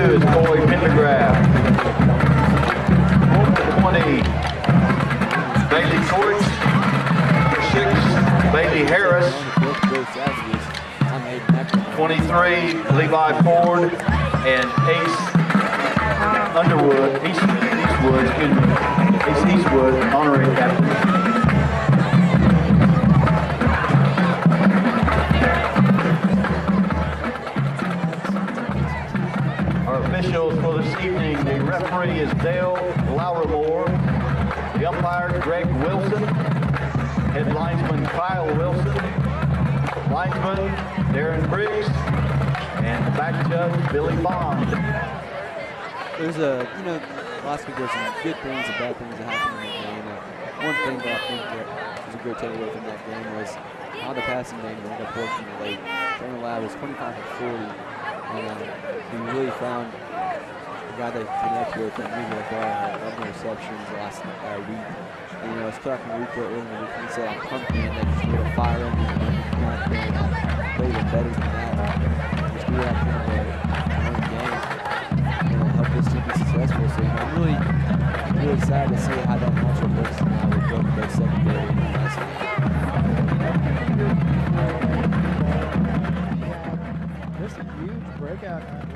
is Corey Pendergraft. 20, Bailey Court. 6, Bailey Harris. 23, Levi Ford. And Ace Underwood, Ace Eastwood, honorary captain. Our officials for this evening, the referee is Dale Laurimore, the umpire Greg Wilson, head linesman Kyle Wilson, linesman Darren Briggs, and the back judge Billy Bond. There's last week there's some good things and bad things that happened in that game. One thing that I think that was a good takeaway from that game was how the passing game ended up working late. Daniel Lab was 25 for 40, and he really found a guy that he connect with and moving the ball, had 11 receptions last week. And I was talking to Rico earlier in the week, and he said I'm pumping and they just need to fire him and not play even better than that. Just do that kind of a game. Help this team be successful. So I'm really excited to see how that matchup works now with both their secondary and passing. Just a huge breakout run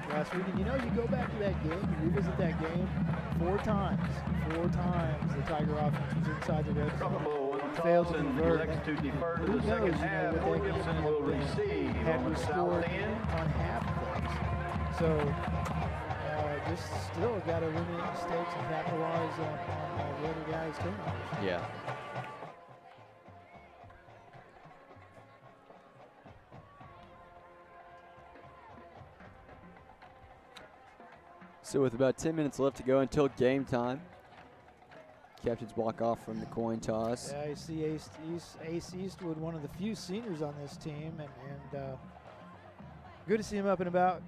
last week. And you go back to that game, you revisit that game 4 times. 4 times the Tiger offense was inside the red zone. Failed to convert. Elects to defer to Who the second knows, half. what that game Williamson will receive had on we the south scored end. on half of those. So just still got to eliminate mistakes and capitalize on the other guys' turnovers. Yeah. So with about 10 minutes left to go until game time, captains walk off from the coin toss. Yeah, I see Ace Eastwood, one of the few seniors on this team, and good to see him up and about.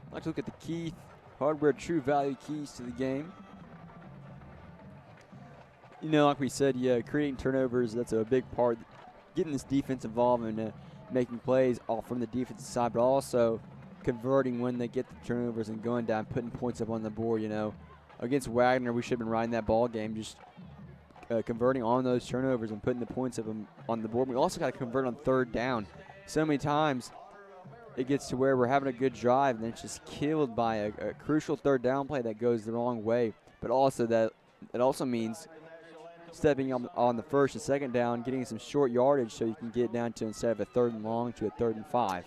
I'd like to look at the Keith Hardware True Value keys to the game. Like we said, creating turnovers, that's a big part. Getting this defense involved in making plays all from the defensive side, but also converting when they get the turnovers and going down, putting points up on the board. Against Wagner, we should have been riding that ball game, just converting on those turnovers and putting the points of them on the board. We also got to convert on 3rd down. So many times it gets to where we're having a good drive and then it's just killed by a crucial 3rd down play that goes the wrong way. But also that it also means stepping on the 1st and 2nd down, getting some short yardage so you can get down to, instead of a 3rd and long, to a 3rd and 5.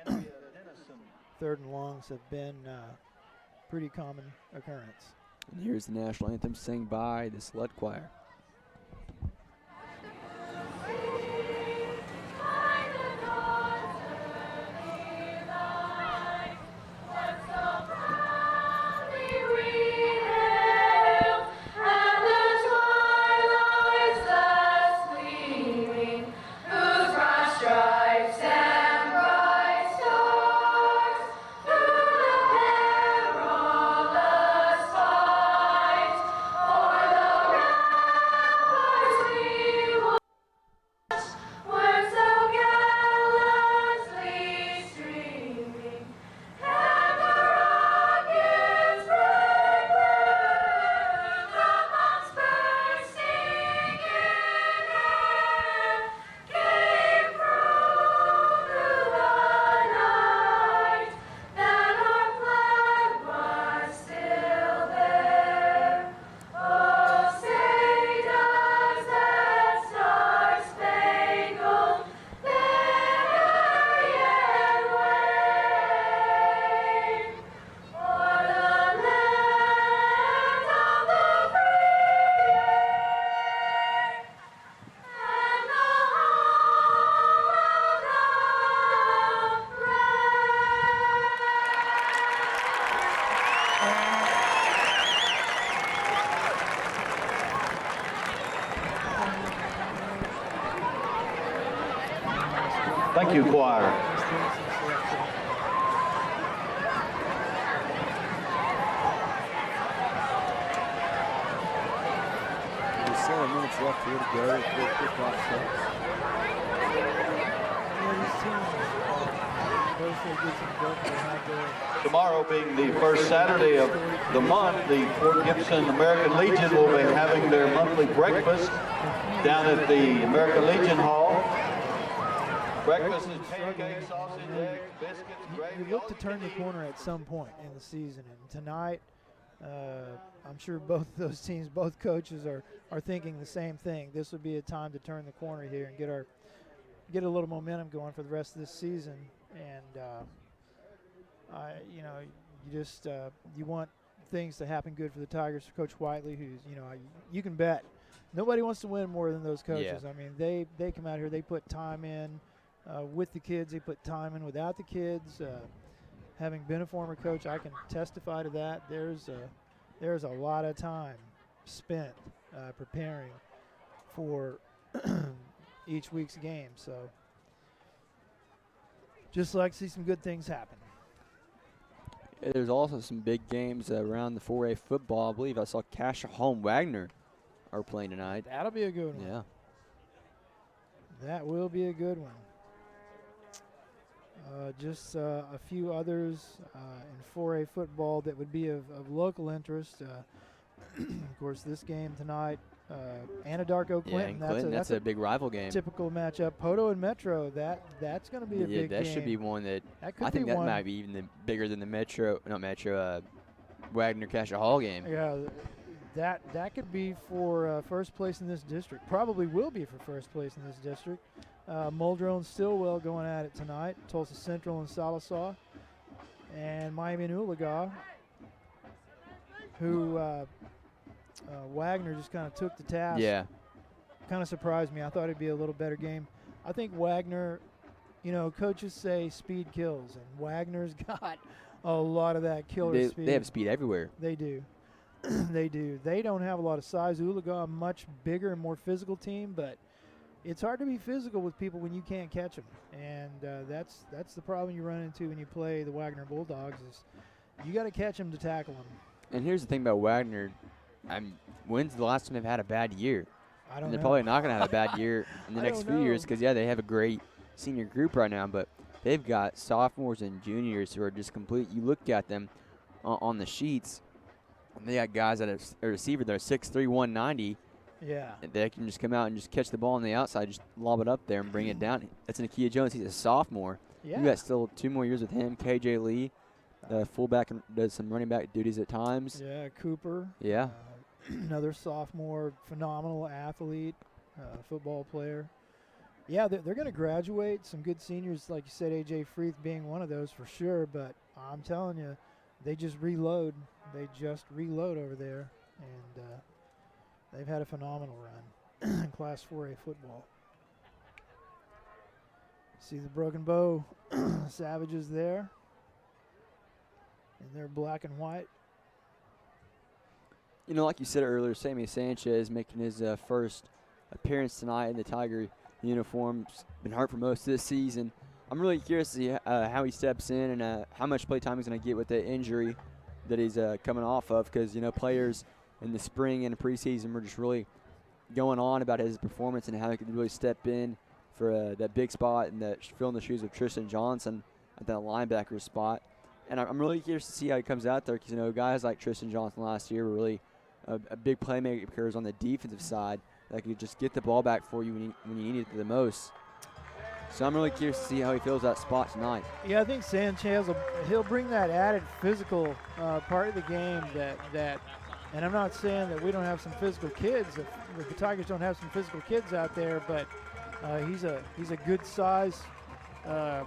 Yeah, 3rd and longs have been pretty common occurrence. And here's the national anthem sung by the Sled Choir. Thank you, choir. Miss Tennyson selected. There's 7 minutes left here to go before kickoff starts. Yeah, these teams, both they get some work. They have their Tomorrow being the first Saturday of the month, the Fort Gibson American Legion will be having their monthly breakfast down at the American Legion Hall. Breakfast is pancakes, sausage, eggs, biscuits, gravy. you look to turn the corner at some point in the season, and tonight, I'm sure both those teams, both coaches are thinking the same thing. This would be a time to turn the corner here and get a little momentum going for the rest of this season. And you want things to happen good for the Tigers. For Coach Whiteley, who's you can bet nobody wants to win more than those coaches. Yeah. I mean, they come out here, they put time in with the kids, they put time in without the kids. Having been a former coach, I can testify to that. There's a lot of time spent preparing for each week's game. So just like to see some good things happen. There's also some big games around the 4A football. I believe I saw Cassia Home Wagner are playing tonight. That'll be a good one. Yeah. That will be a good one. Just a few others in 4A football that would be of local interest. Of course, this game tonight, Anadarko Yeah, Clinton. in Clinton, that's a big rival game. typical matchup. Poto and Metro. That's going to be a big that game. should be one that That could I think be that one. might be even bigger than the Wagner Cassia Hall game. Yeah, that could be for first place in this district. Probably will be for first place in this district. Muldrow and Stillwell going at it tonight. Tulsa Central and Salisaw. And Miami and Oologah, who Wagner just kind of took the task. Yeah. Kind of surprised me. I thought it'd be a little better game. I think Wagner, coaches say speed kills, and Wagner's got a lot of that killer speed. They have speed everywhere. They do. They do. They don't have a lot of size. Oologah, a much bigger and more physical team, but it's hard to be physical with people when you can't catch them. And that's the problem you run into when you play the Wagner Bulldogs is you got to catch them to tackle them. And here's the thing about Wagner. When's the last time they've had a bad year? I don't And they're know. probably not going to have a bad year in the I next don't few years know. because, they have a great senior group right now, but they've got sophomores and juniors who are just complete. You look at them on the sheets, and they got guys that are a receiver that are 6'3", 190. Yeah. And they can just come out and just catch the ball on the outside, just lob it up there and bring it down. That's Nakia Jones. He's a sophomore. Yeah. You got still 2 more years with him. KJ Lee, the fullback, and does some running back duties at times. Yeah, Cooper. Yeah. Another sophomore, phenomenal athlete, football player. Yeah, they're going to graduate. Some good seniors, like you said, A.J. Freeth being one of those for sure. But I'm telling you, they just reload. They just reload over there. And they've had a phenomenal run in Class 4A football. See the Broken Bow Savages there. And they're black and white. Like you said earlier, Sammy Sanchez making his first appearance tonight in the Tiger uniform. Been hurt for most of this season. I'm really curious to see how he steps in and how much play time he's going to get with the injury that he's coming off of because, players in the spring and the preseason were just really going on about his performance and how he could really step in for that big spot and filling the shoes of Tristan Johnson at that linebacker spot. And I'm really curious to see how he comes out there because, guys like Tristan Johnson last year were really a big playmakers on the defensive side that could just get the ball back for you when you need it the most. So I'm really curious to see how he fills that spot tonight. Yeah, I think Sanchez he'll bring that added physical part of the game that and I'm not saying that we don't have some physical kids, if the Tigers don't have some physical kids out there, but he's a good size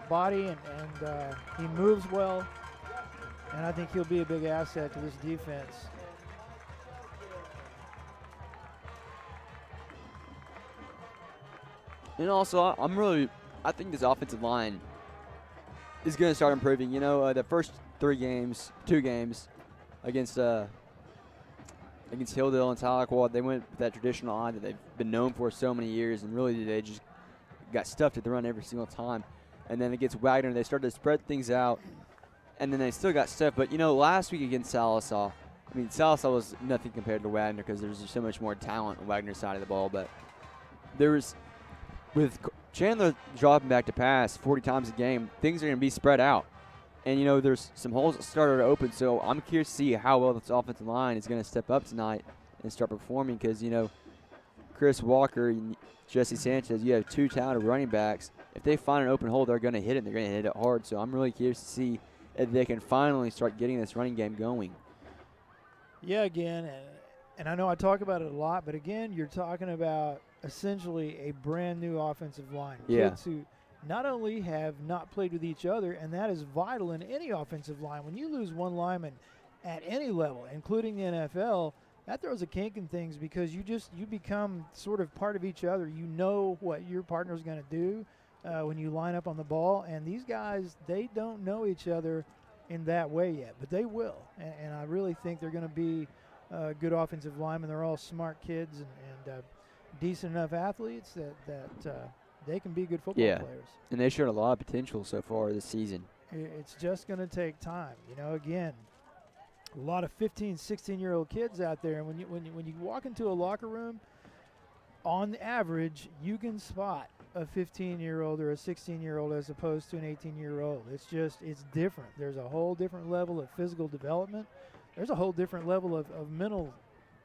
body and he moves well, and I think he'll be a big asset to this defense. And also, I think this offensive line is going to start improving. The first 2 games against Hilldale and Tahlequah, they went with that traditional line that they've been known for so many years, and really they just got stuffed at the run every single time. And then against Wagner, they started to spread things out, and then they still got stuffed. But, last week against Sallisaw, Sallisaw was nothing compared to Wagner because there's just so much more talent on Wagner's side of the ball. But there was, with Chandler dropping back to pass 40 times a game, things are going to be spread out. And, there's some holes that started to open. So I'm curious to see how well this offensive line is going to step up tonight and start performing because, Chris Walker and Jesse Sanchez, you have two talented running backs. If they find an open hole, they're going to hit it, and they're going to hit it hard. So I'm really curious to see if they can finally start getting this running game going. Yeah, again, and I know I talk about it a lot, but again, you're talking about essentially a brand new offensive line. Yeah. Kids who not only have not played with each other, and that is vital in any offensive line. When you lose one lineman at any level, including the NFL, that throws a kink in things because you become sort of part of each other. You know what your partner's going to do when you line up on the ball, and these guys, they don't know each other in that way yet, but they will, and I really think they're going to be good offensive linemen. They're all smart kids and decent enough athletes that they can be good football players. And they showed a lot of potential so far this season. It's just going to take time. Again, a lot of 15, 16-year-old kids out there, and when you walk into a locker room, on average, you can spot a 15-year-old or a 16-year-old as opposed to an 18-year-old. It's different. There's a whole different level of physical development. There's a whole different level of mental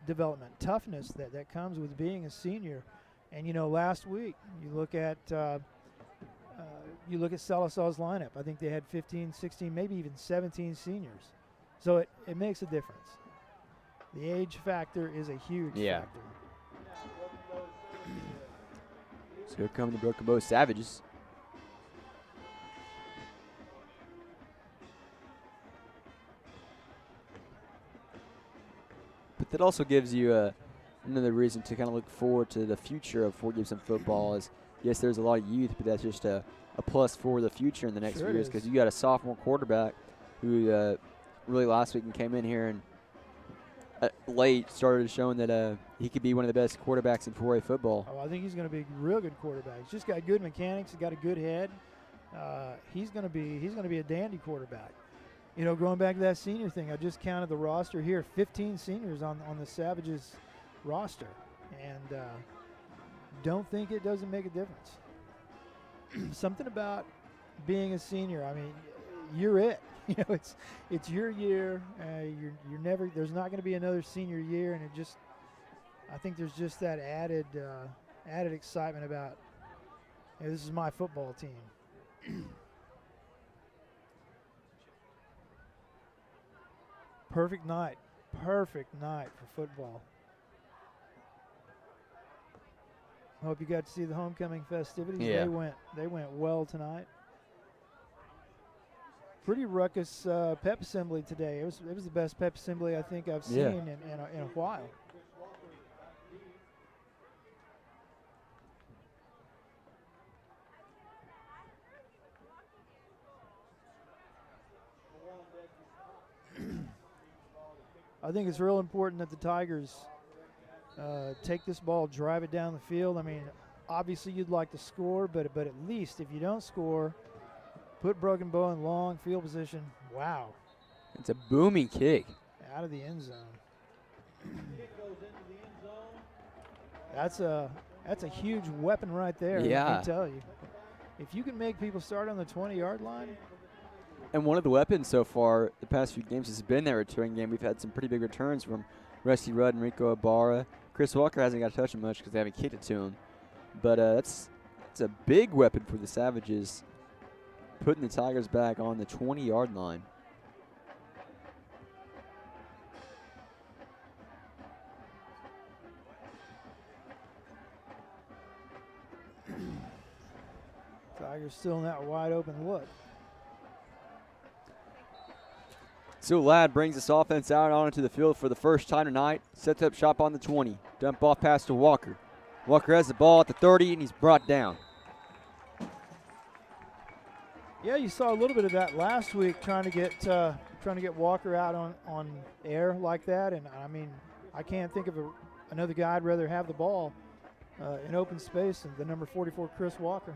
development, toughness that comes with being a senior. And, last week, you look at Sallisaw's lineup. I think they had 15, 16, maybe even 17 seniors. So it makes a difference. The age factor is a huge factor. So here come the Broken Bow Savages. But that also gives you another reason to kind of look forward to the future of Fort Gibson football. Is yes, there's a lot of youth, but that's just a plus for the future in the next few years because you got a sophomore quarterback who really last week came in here and late started showing that he could be one of the best quarterbacks in 4A football. Oh, I think he's going to be a real good quarterback. He's just got good mechanics. He's got a good head. He's going to be a dandy quarterback. Going back to that senior thing, I just counted the roster here. 15 seniors on the Savages roster, and don't think it doesn't make a difference. Something about being a senior. I mean, you're it. It's your year. You're never. There's not going to be another senior year, and I think there's just that added excitement about. This is my football team. Perfect night for football. I hope you got to see the homecoming festivities. Yeah. They went well tonight. Pretty ruckus pep assembly today. It was the best pep assembly I think I've seen in a while. I think it's real important that the Tigers take this ball, drive it down the field. I mean, obviously you'd like to score, but at least if you don't score, put Broken Bow in long field position. Wow. It's a booming kick. Out of the end zone. That's a huge weapon right there. Yeah. Let me tell you. If you can make people start on the 20-yard line. And one of the weapons so far the past few games has been that return game. We've had some pretty big returns from Rusty Rudd and Rico Ibarra. Chris Walker hasn't got to touch him much because they haven't kicked it to him. But that's a big weapon for the Savages, putting the Tigers back on the 20-yard line. Tigers still in that wide open look. So Ladd brings this offense out onto the field for the first time tonight. Sets up shop on the 20. Dump off pass to Walker. Walker has the ball at the 30, and he's brought down. Yeah, you saw a little bit of that last week, trying to get Walker out on air like that. And I mean, I can't think of another guy I'd rather have the ball in open space, and the number 44, Chris Walker.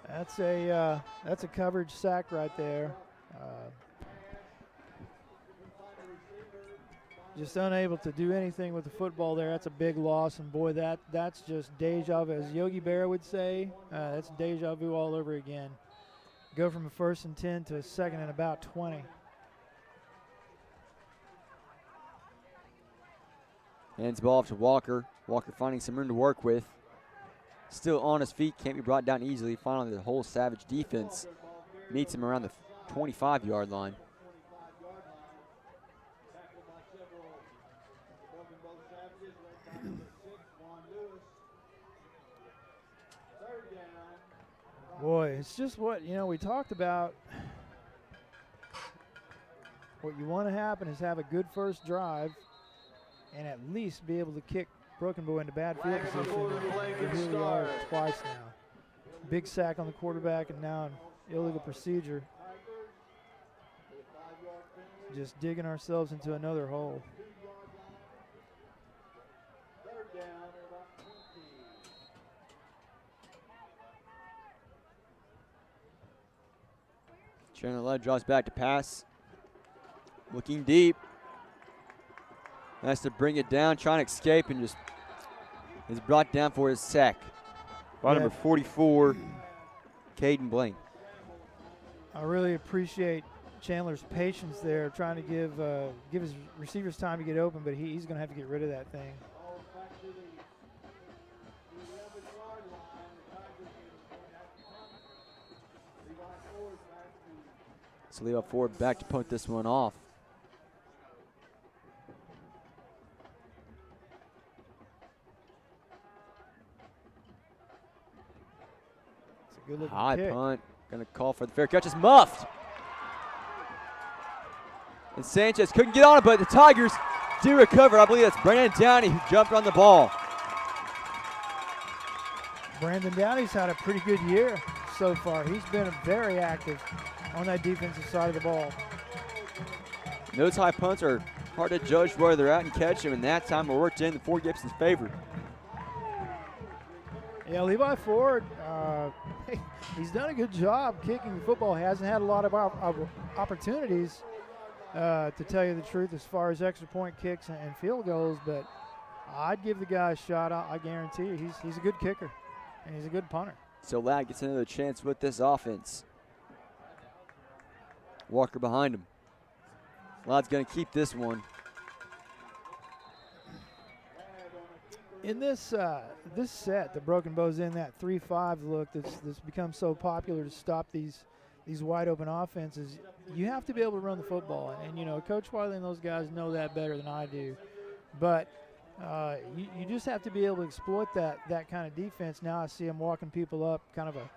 That's a coverage sack right there. Just unable to do anything with the football there. That's a big loss, and boy, that's just deja vu. As Yogi Berra would say, that's deja vu all over again. Go from a 1st and 10 to a 2nd and about 20. Hands the ball off to Walker. Walker finding some room to work with. Still on his feet, can't be brought down easily. Finally, the whole Savage defense meets him around the 25-yard line. Boy, it's just what, we talked about. What you want to happen is have a good first drive and at least be able to kick Broken Bow into bad field position. And here we are twice now. Big sack on the quarterback and now an illegal procedure. Just digging ourselves into another hole. Chandler Love draws back to pass. Looking deep. Has to bring it down, trying to escape, and just is brought down for his sack. By number 44, Caden Blaine. I really appreciate Chandler's patience there, trying to give his receivers time to get open, but he's going to have to get rid of that thing. So Levi Ford back to punt this one off. It's a good looking High kick. punt. Going to call for the fair catch. It's muffed. And Sanchez couldn't get on it, but the Tigers do recover. I believe that's Brandon Downey who jumped on the ball. Brandon Downey's had a pretty good year so far. He's been very active on that defensive side of the ball. Those high punts are hard to judge where they're at and catch them, and that time it worked in the Fort Gibson's favor. Yeah, Levi Ford, he's done a good job kicking the football. He hasn't had a lot of opportunities, to tell you the truth, as far as extra point kicks and field goals, but I'd give the guy a shot. I guarantee you he's a good kicker, and he's a good punter. So Ladd gets another chance with this offense. Walker behind him. Ladd's going to keep this one. In this this set, the Broken Bow's in that 3-5 look that's become so popular to stop these wide open offenses. You have to be able to run the football, and Coach Wiley and those guys know that better than I do. But you just have to be able to exploit that kind of defense. Now I see him walking people up, kind of a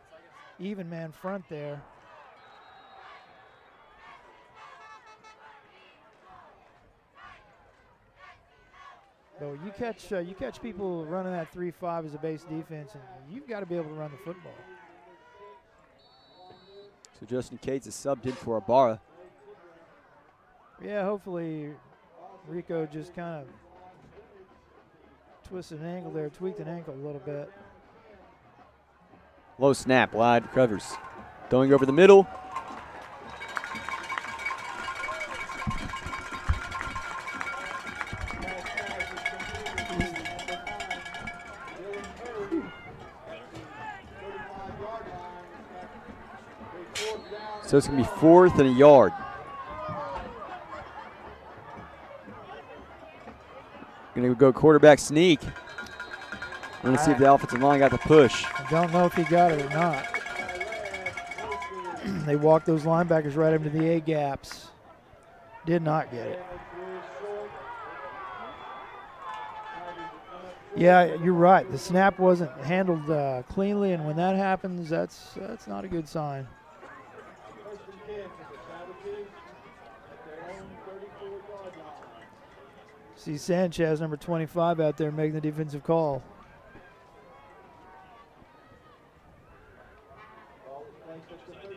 even man front there. But you catch people running that 3-5 as a base defense, and you've got to be able to run the football. So Justin Cates is subbed in for Ibarra. Yeah, hopefully Rico just kind of twisted an ankle there, tweaked an ankle a little bit. Low snap, Ladd recovers. Throwing over the middle. So it's going to be 4th and a yard. Going to go quarterback sneak. We're going to see if the offensive line got the push. I don't know if he got it or not. They walked those linebackers right into the A gaps. Did not get it. Yeah, you're right. The snap wasn't handled cleanly, and when that happens, that's not a good sign. See Sanchez, number 25, out there making the defensive call.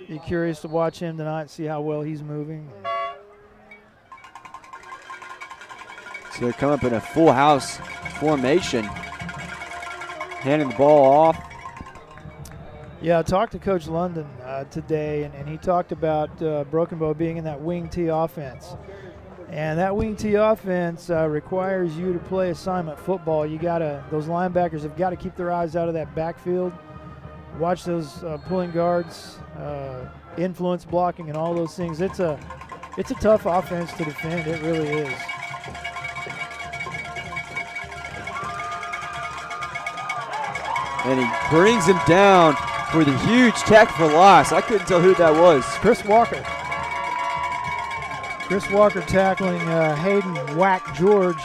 Be curious to watch him tonight, see how well he's moving. So they come up in a full house formation, handing the ball off. Yeah, I talked to Coach London today, and he talked about Broken Bow being in that wing T offense. And that wing T offense requires you to play assignment football. Those linebackers have got to keep their eyes out of that backfield, watch those pulling guards, influence blocking, and all those things. It's a tough offense to defend. It really is. And he brings him down for the huge tackle for loss. I couldn't tell who that was. Chris Walker. Chris Walker tackling Hayden Whack George.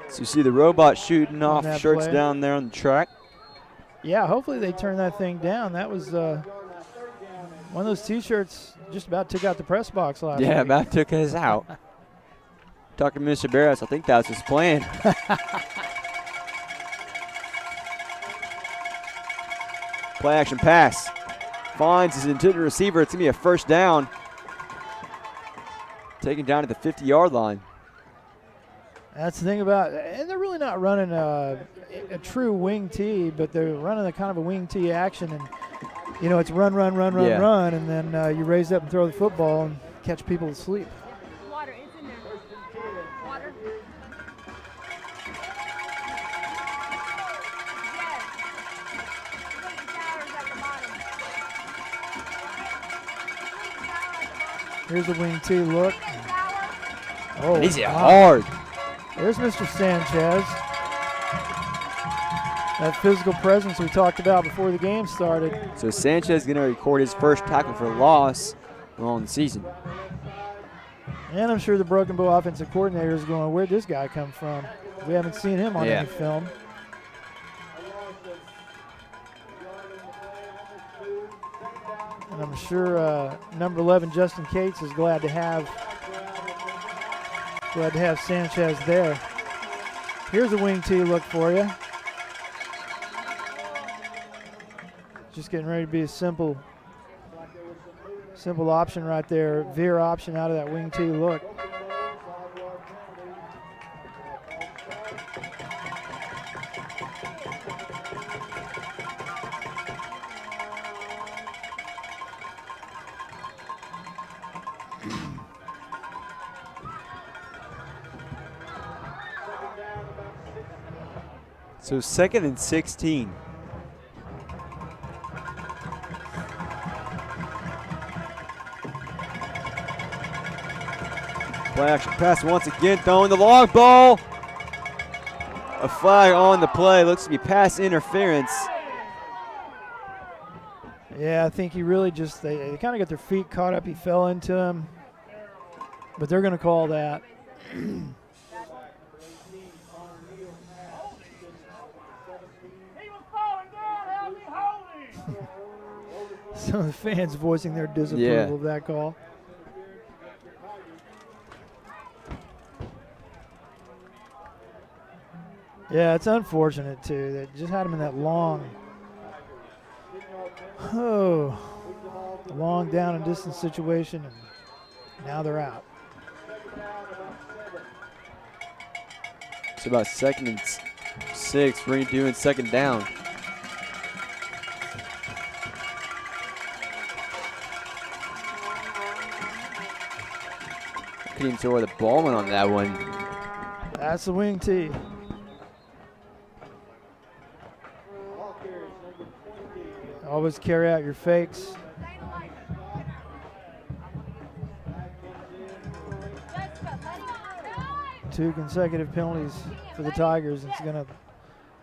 So you see the robot shooting off that shirts play. down there on the track. Yeah, hopefully they turn that thing down. That was one of those T-shirts just about took out the press box last week. Yeah, about took us out. Talking to Mr. Barras, I think that was his plan. Play action pass. Finds his intended receiver. It's going to be a first down. Taken down to the 50-yard line. That's the thing about, and they're really not running a true wing T, but they're running a kind of a wing T action, and it's run, Yeah. run, and then you raise up and throw the football and catch people asleep. Water, it's in there. Water. Here's the wing T look. Oh, And he's hit wow. hard. There's Mr. Sanchez. That physical presence we talked about before the game started. So Sanchez is going to record his first tackle for loss along the season. And I'm sure the Broken Bow offensive coordinator is going, where'd this guy come from? We haven't seen him on any film. And I'm sure number 11, Justin Cates, is glad to have Sanchez there. Here's a wing T look for you. Just getting ready to be a simple option right there. Veer option out of that wing T look. So 2nd and 16. Play action pass once again, throwing the long ball. A flag on the play. Looks to be pass interference. Yeah, I think he really just, they kind of got their feet caught up. He fell into him. But they're going to call that. Some of the fans voicing their disapproval of that call. Yeah, it's unfortunate too. They just had him in that long down and distance situation, and now they're out. It's about 2nd and 6. We're doing 2nd down. Couldn't even tell where the ball went on that one. That's the wing T. Always carry out your fakes. Two consecutive penalties for the Tigers. It's going to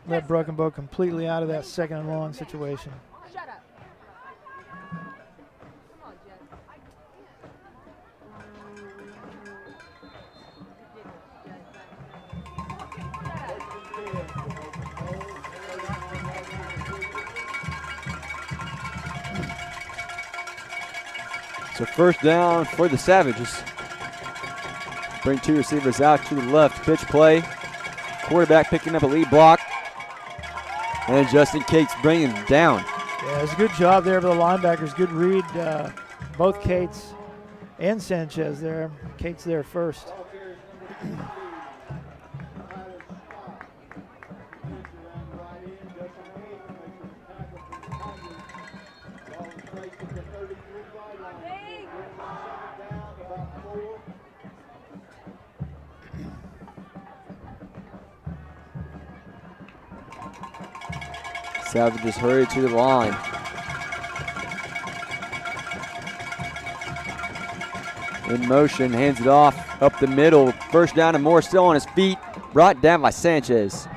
let Broken Bow completely out of that 2nd and long situation. Shut up. Come on, Jess. So 1st down for the Savages. Bring 2 receivers out to the left. Pitch play. Quarterback picking up a lead block. And Justin Cates bringing him down. Yeah, it's a good job there by the linebackers. Good read, both Cates and Sanchez there. Cates there first. Savages hurry to the line. In motion, hands it off up the middle. First down and more, still on his feet. Brought down by Sanchez.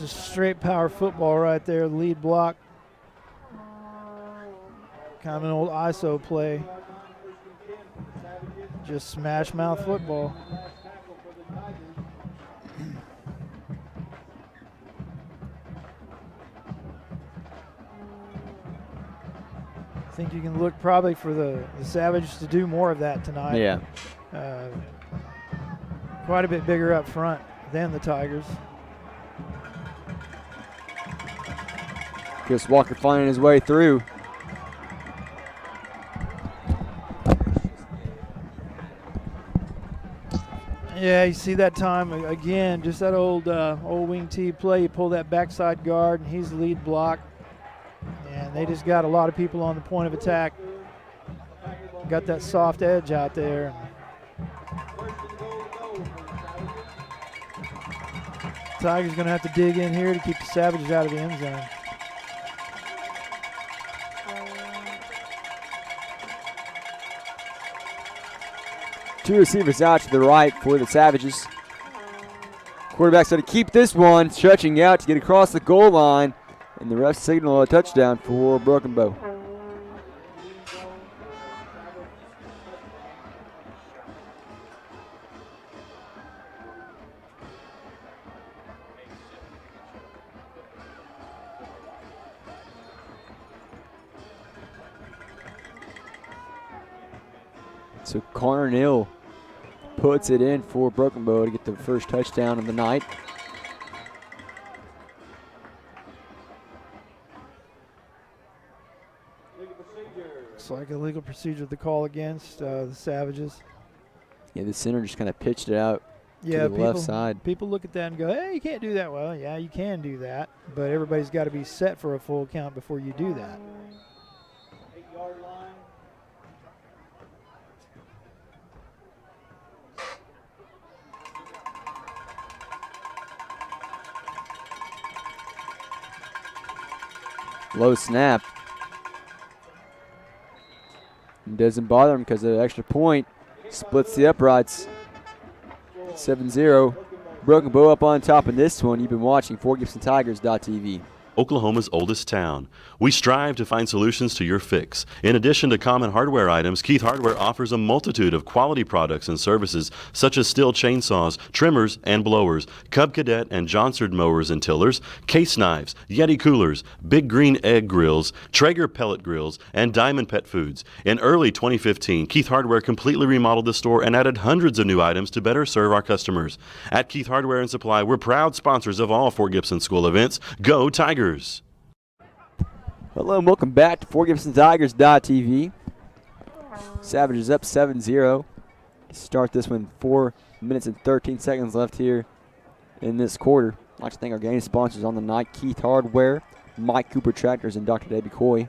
Just straight power football right there. Lead block. Kind of an old ISO play. Just smash mouth football. I think you can look probably for the Savages to do more of that tonight. Yeah. Quite a bit bigger up front than the Tigers. Chris Walker finding his way through. Yeah, you see that time again, just that old wing T play. You pull that backside guard, and he's the lead block. And they just got a lot of people on the point of attack. Got that soft edge out there. Tigers going to have to dig in here to keep the Savages out of the end zone. Two receivers out to the right for the Savages. Quarterback's going to keep this one, stretching out to get across the goal line. And the refs signal a touchdown for Broken Bow. So Connor Neal puts it in for Broken Bow to get the first touchdown of the night. Looks like a legal procedure to call against the Savages. Yeah, the center just kind of pitched it out to the left side. People look at that and go, hey, you can't do that. Well, yeah, you can do that, but everybody's got to be set for a full count before you do that. 8-yard line. Low snap. Doesn't bother him because the extra point splits the uprights. 7-0. Broken Bow up on top in this one. You've been watching FortGibsonTigers.tv. Oklahoma's oldest town. We strive to find solutions to your fix. In addition to common hardware items, Keith Hardware offers a multitude of quality products and services such as Stihl chainsaws, trimmers, and blowers, Cub Cadet and Johnsard mowers and tillers, case knives, Yeti coolers, Big Green Egg grills, Traeger pellet grills, and Diamond Pet Foods. In early 2015, Keith Hardware completely remodeled the store and added hundreds of new items to better serve our customers. At Keith Hardware and Supply, we're proud sponsors of all Fort Gibson school events. Go Tigers! Hello and welcome back to FortGibsonTigers.tv. Savages up 7-0. Start this one 4 minutes and 13 seconds left here in this quarter. I'd like to thank our game sponsors on the night, Keith Hardware, Mike Cooper Tractors, and Dr. Debbie Coy.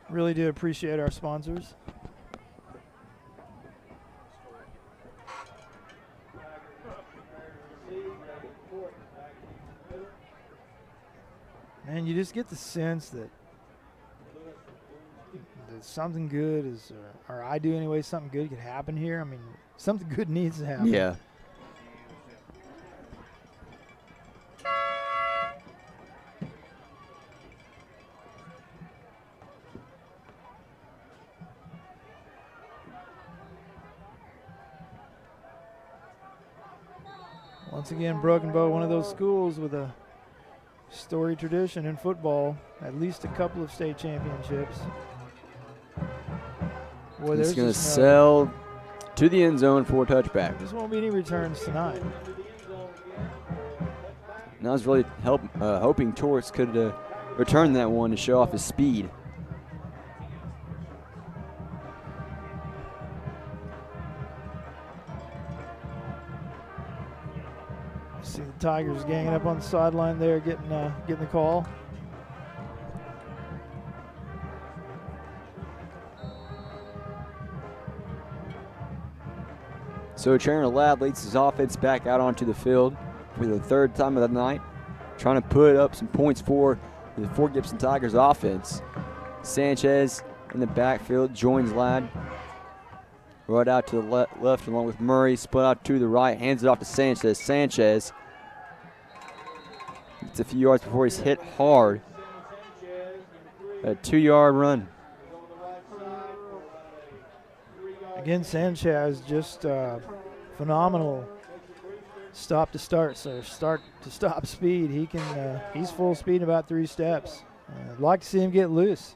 Really do appreciate our sponsors. And you just get the sense that something good is, or I do anyway, something good could happen here. I mean, something good needs to happen. Yeah. Once again, Broken Bow, one of those schools with a storied tradition in football, at least a couple of state championships. Boy, It's there's going to just sell to the end zone for a touchback. There won't be any returns tonight. And I was really hoping Torres could return that one to show off his speed. See the Tigers ganging up on the sideline there, getting the call. So Chandler Ladd leads his offense back out onto the field for the third time of the night, trying to put up some points for the Fort Gibson Tigers offense. Sanchez in the backfield joins Ladd. Right out to the left along with Murray, split out to the right, hands it off to Sanchez. Sanchez gets a few yards before he's hit hard. A 2-yard run. Again, Sanchez just phenomenal stop to start, so start to stop speed. He can he's full speed in about 3 steps. I'd like to see him get loose.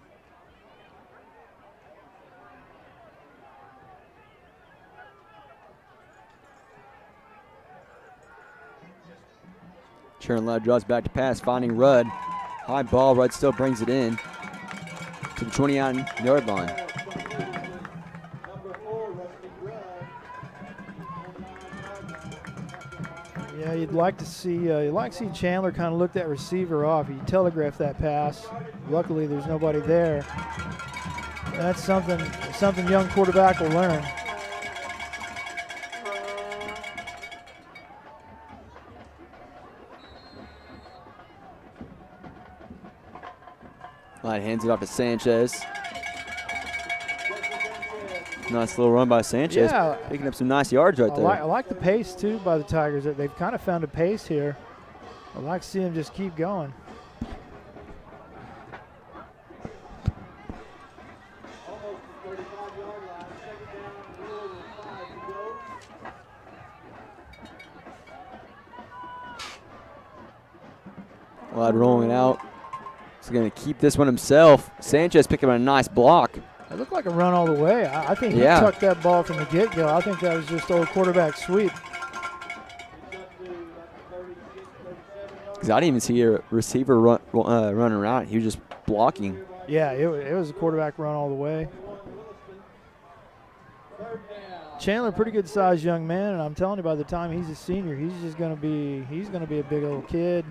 Sharon Ladd draws back to pass, finding Rudd. High ball, Rudd still brings it in to the 29-yard line. Yeah, you'd like to see Chandler kind of look that receiver off. He telegraphed that pass. Luckily, there's nobody there. That's something young quarterback will learn. Ladd hands it off to Sanchez. Nice little run by Sanchez, Yeah. picking up some nice yards right there. I like the pace, too, by the Tigers. They've kind of found a pace here. I'd like to see him just keep going. Ladd rolling it out. He's going to keep this one himself. Sanchez picking up a nice block. It looked like a run all the way. I think he Yeah. tucked that ball from the get-go. I think that was just old quarterback sweep. 'Cause I didn't even see a receiver running around. He was just blocking. Yeah, it was a quarterback run all the way. Chandler, pretty good sized young man, and I'm telling you, by the time he's a senior, he's gonna be a big old kid.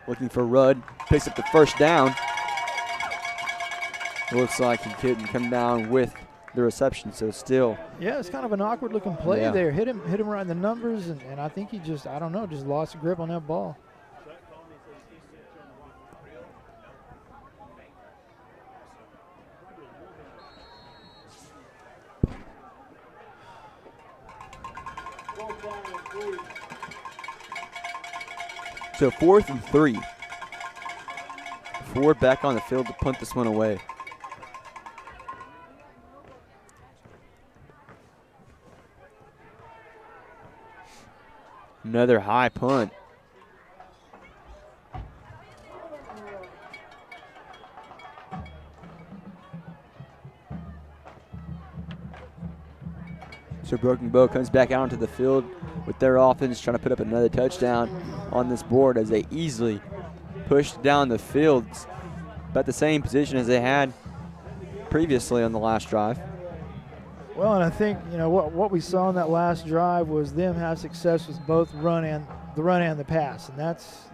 Looking for Rudd. Picks up the first down. Looks like he couldn't come down with the reception, so still. Yeah, it's kind of an awkward looking play Yeah. there. Hit him right in the numbers, and I think he just, I don't know, just lost a grip on that ball. So 4th and 3. Ford back on the field to punt this one away. Another high punt. So Broken Bow comes back out onto the field with their offense trying to put up another touchdown on this board as they easily pushed down the field. About the same position as they had previously on the last drive. Well, and I think, you know, what we saw in that last drive was them have success with both the run and the pass, and that's,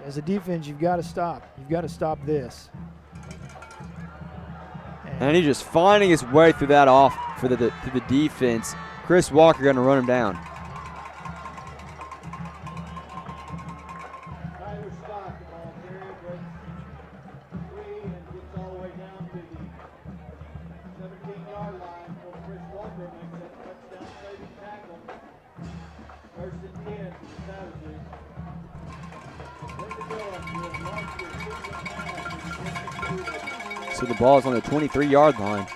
as a defense, you've got to stop. You've got to stop this. And he's just finding his way through that off for the defense. Chris Walker going to run him down. So the ball is on the 23-yard line.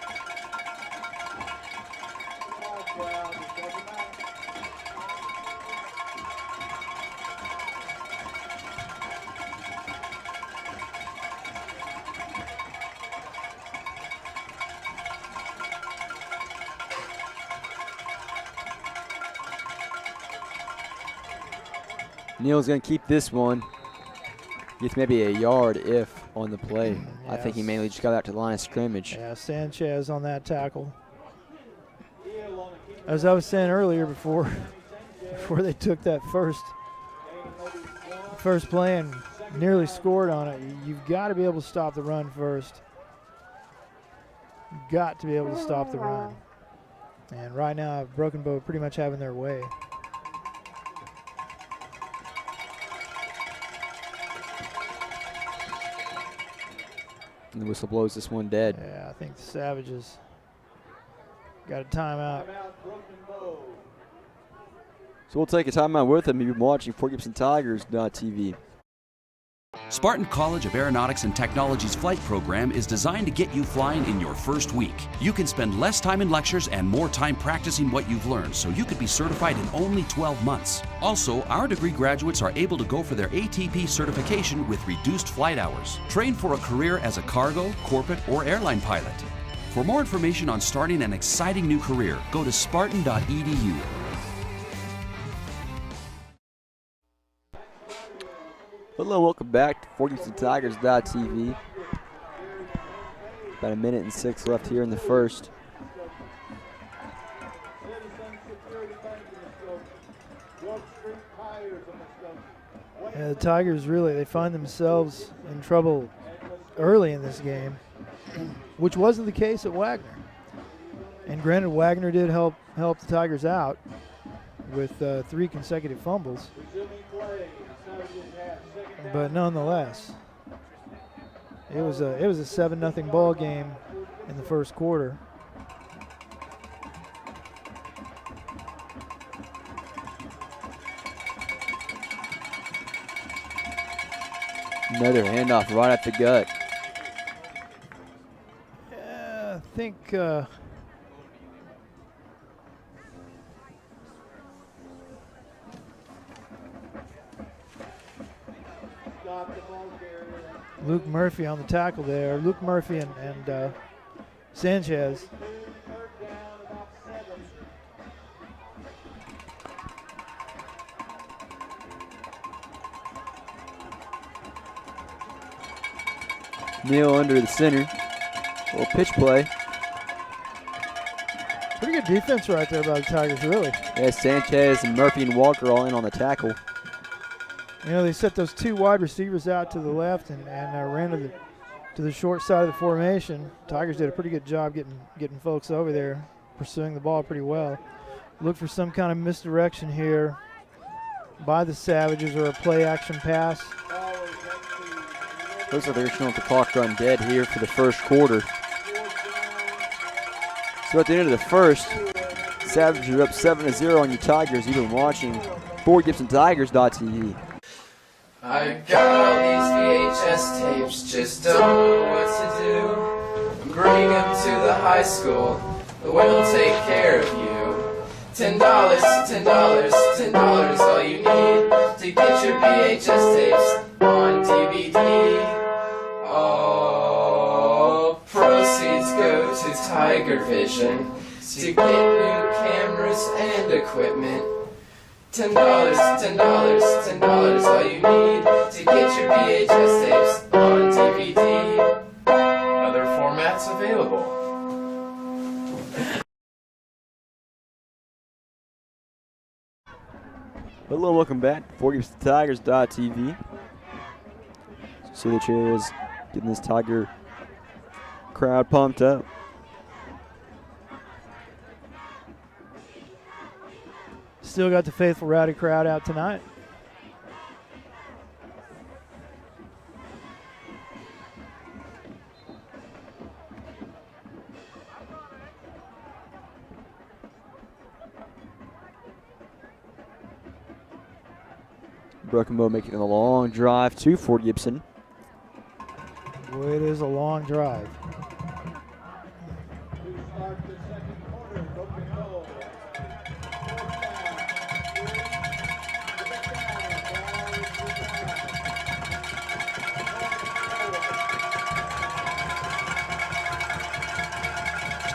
Neal's going to keep this one. Gets maybe a yard if on the play. I think he Yes. mainly just got out to the line of scrimmage. Yeah, Sanchez on that tackle. As I was saying earlier before they took that first play and nearly scored on it, you've got to be able to stop the run first. You've got to be able to stop the run. And right now, Broken Bow pretty much having their way. And the whistle blows this one dead. Yeah, I think the Savages got a timeout. So we'll take a timeout with them. You've been watching FortGibsonTigers.tv. Spartan College of Aeronautics and Technology's flight program is designed to get you flying in your first week. You can spend less time in lectures and more time practicing what you've learned, so you could be certified in only 12 months. Also, our degree graduates are able to go for their ATP certification with reduced flight hours. Train for a career as a cargo, corporate, or airline pilot. For more information on starting an exciting new career, go to spartan.edu. Hello, welcome back to FortGibsonTigers.tv. About 1:06 left here in the first. Yeah, the Tigers really, they find themselves in trouble early in this game, which wasn't the case at Wagner. And granted, Wagner did help the Tigers out with 3 consecutive fumbles. But nonetheless, it was a 7-0 ball game in the first quarter. Another handoff right at the gut. Yeah, I think Luke Murphy on the tackle there. Luke Murphy and Sanchez. Neal under the center. Little pitch play. Pretty good defense right there by the Tigers, really. Yeah, Sanchez and Murphy and Walker all in on the tackle. You know, they set those 2 wide receivers out to the left and ran to the short side of the formation. Tigers did a pretty good job getting folks over there, pursuing the ball pretty well. Look for some kind of misdirection here by the Savages or a play action pass. Looks like they're showing the clock run dead here for the first quarter. So at the end of the first, Savages are up 7-0 on your Tigers. You've been watching FortGibsonTigers.tv. I got all these VHS tapes, just don't know what to do. I'm bringing them to the high school, but we'll take care of you. $10, $10, $10, all you need to get your VHS tapes on DVD. All proceeds go to Tiger Vision to get new cameras and equipment. $10, $10, $10, all you need to get your VHS tapes on DVD. Other formats available. Hello and welcome back to FortGibsonTigers.tv. See the cheers, getting this Tiger crowd pumped up. Still got the faithful rowdy crowd out tonight. Broken Bow making a long drive to Fort Gibson. Boy, it is a long drive.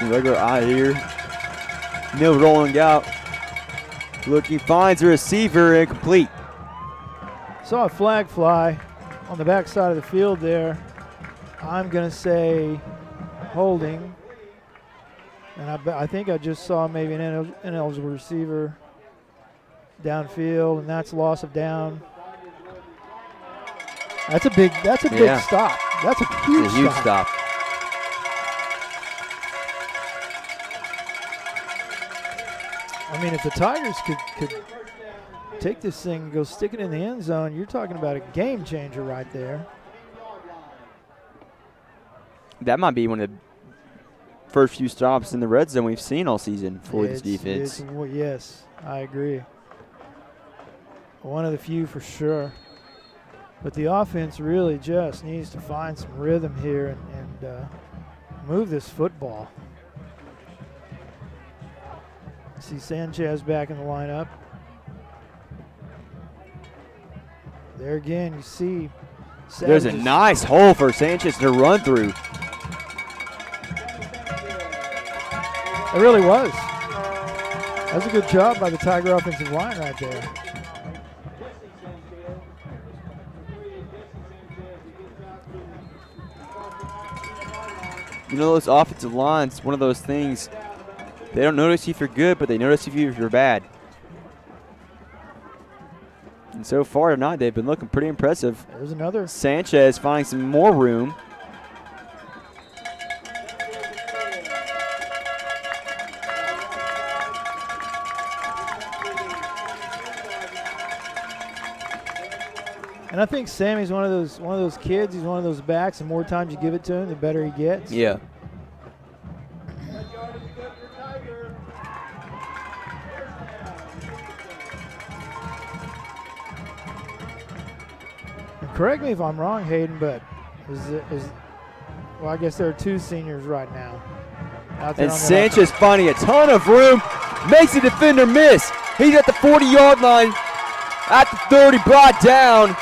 Regular eye here. Neal rolling out. Looking, finds a receiver, incomplete. Saw a flag fly on the back side of the field there. I'm going to say holding. And I think I just saw maybe an ineligible receiver downfield, and that's loss of down. That's a big Yeah. stop. That's a huge, It's a huge stop. I mean, if the Tigers could take this thing and go stick it in the end zone, you're talking about a game changer right there. That might be one of the first few stops in the red zone we've seen all season for this defense. Yes, I agree. One of the few for sure. But the offense really just needs to find some rhythm here and move this football. See Sanchez back in the lineup. There again, you see There's a Savage's- nice hole for Sanchez to run through. It really was. That was a good job by the Tiger offensive line right there. You know, those offensive lines, one of those things, they don't notice you if you're good, but they notice you if you're bad. And so far tonight, they've been looking pretty impressive. There's another. Sanchez finding some more room. And I think Sammy's one of those kids. He's one of those backs. The more times you give it to him, the better he gets. Yeah. And correct me if I'm wrong, Hayden, but well, I guess there are two seniors right now. Out there And on the Sanchez finding a ton of room, makes the defender miss. He's at the 40-yard line, at the 30, brought down.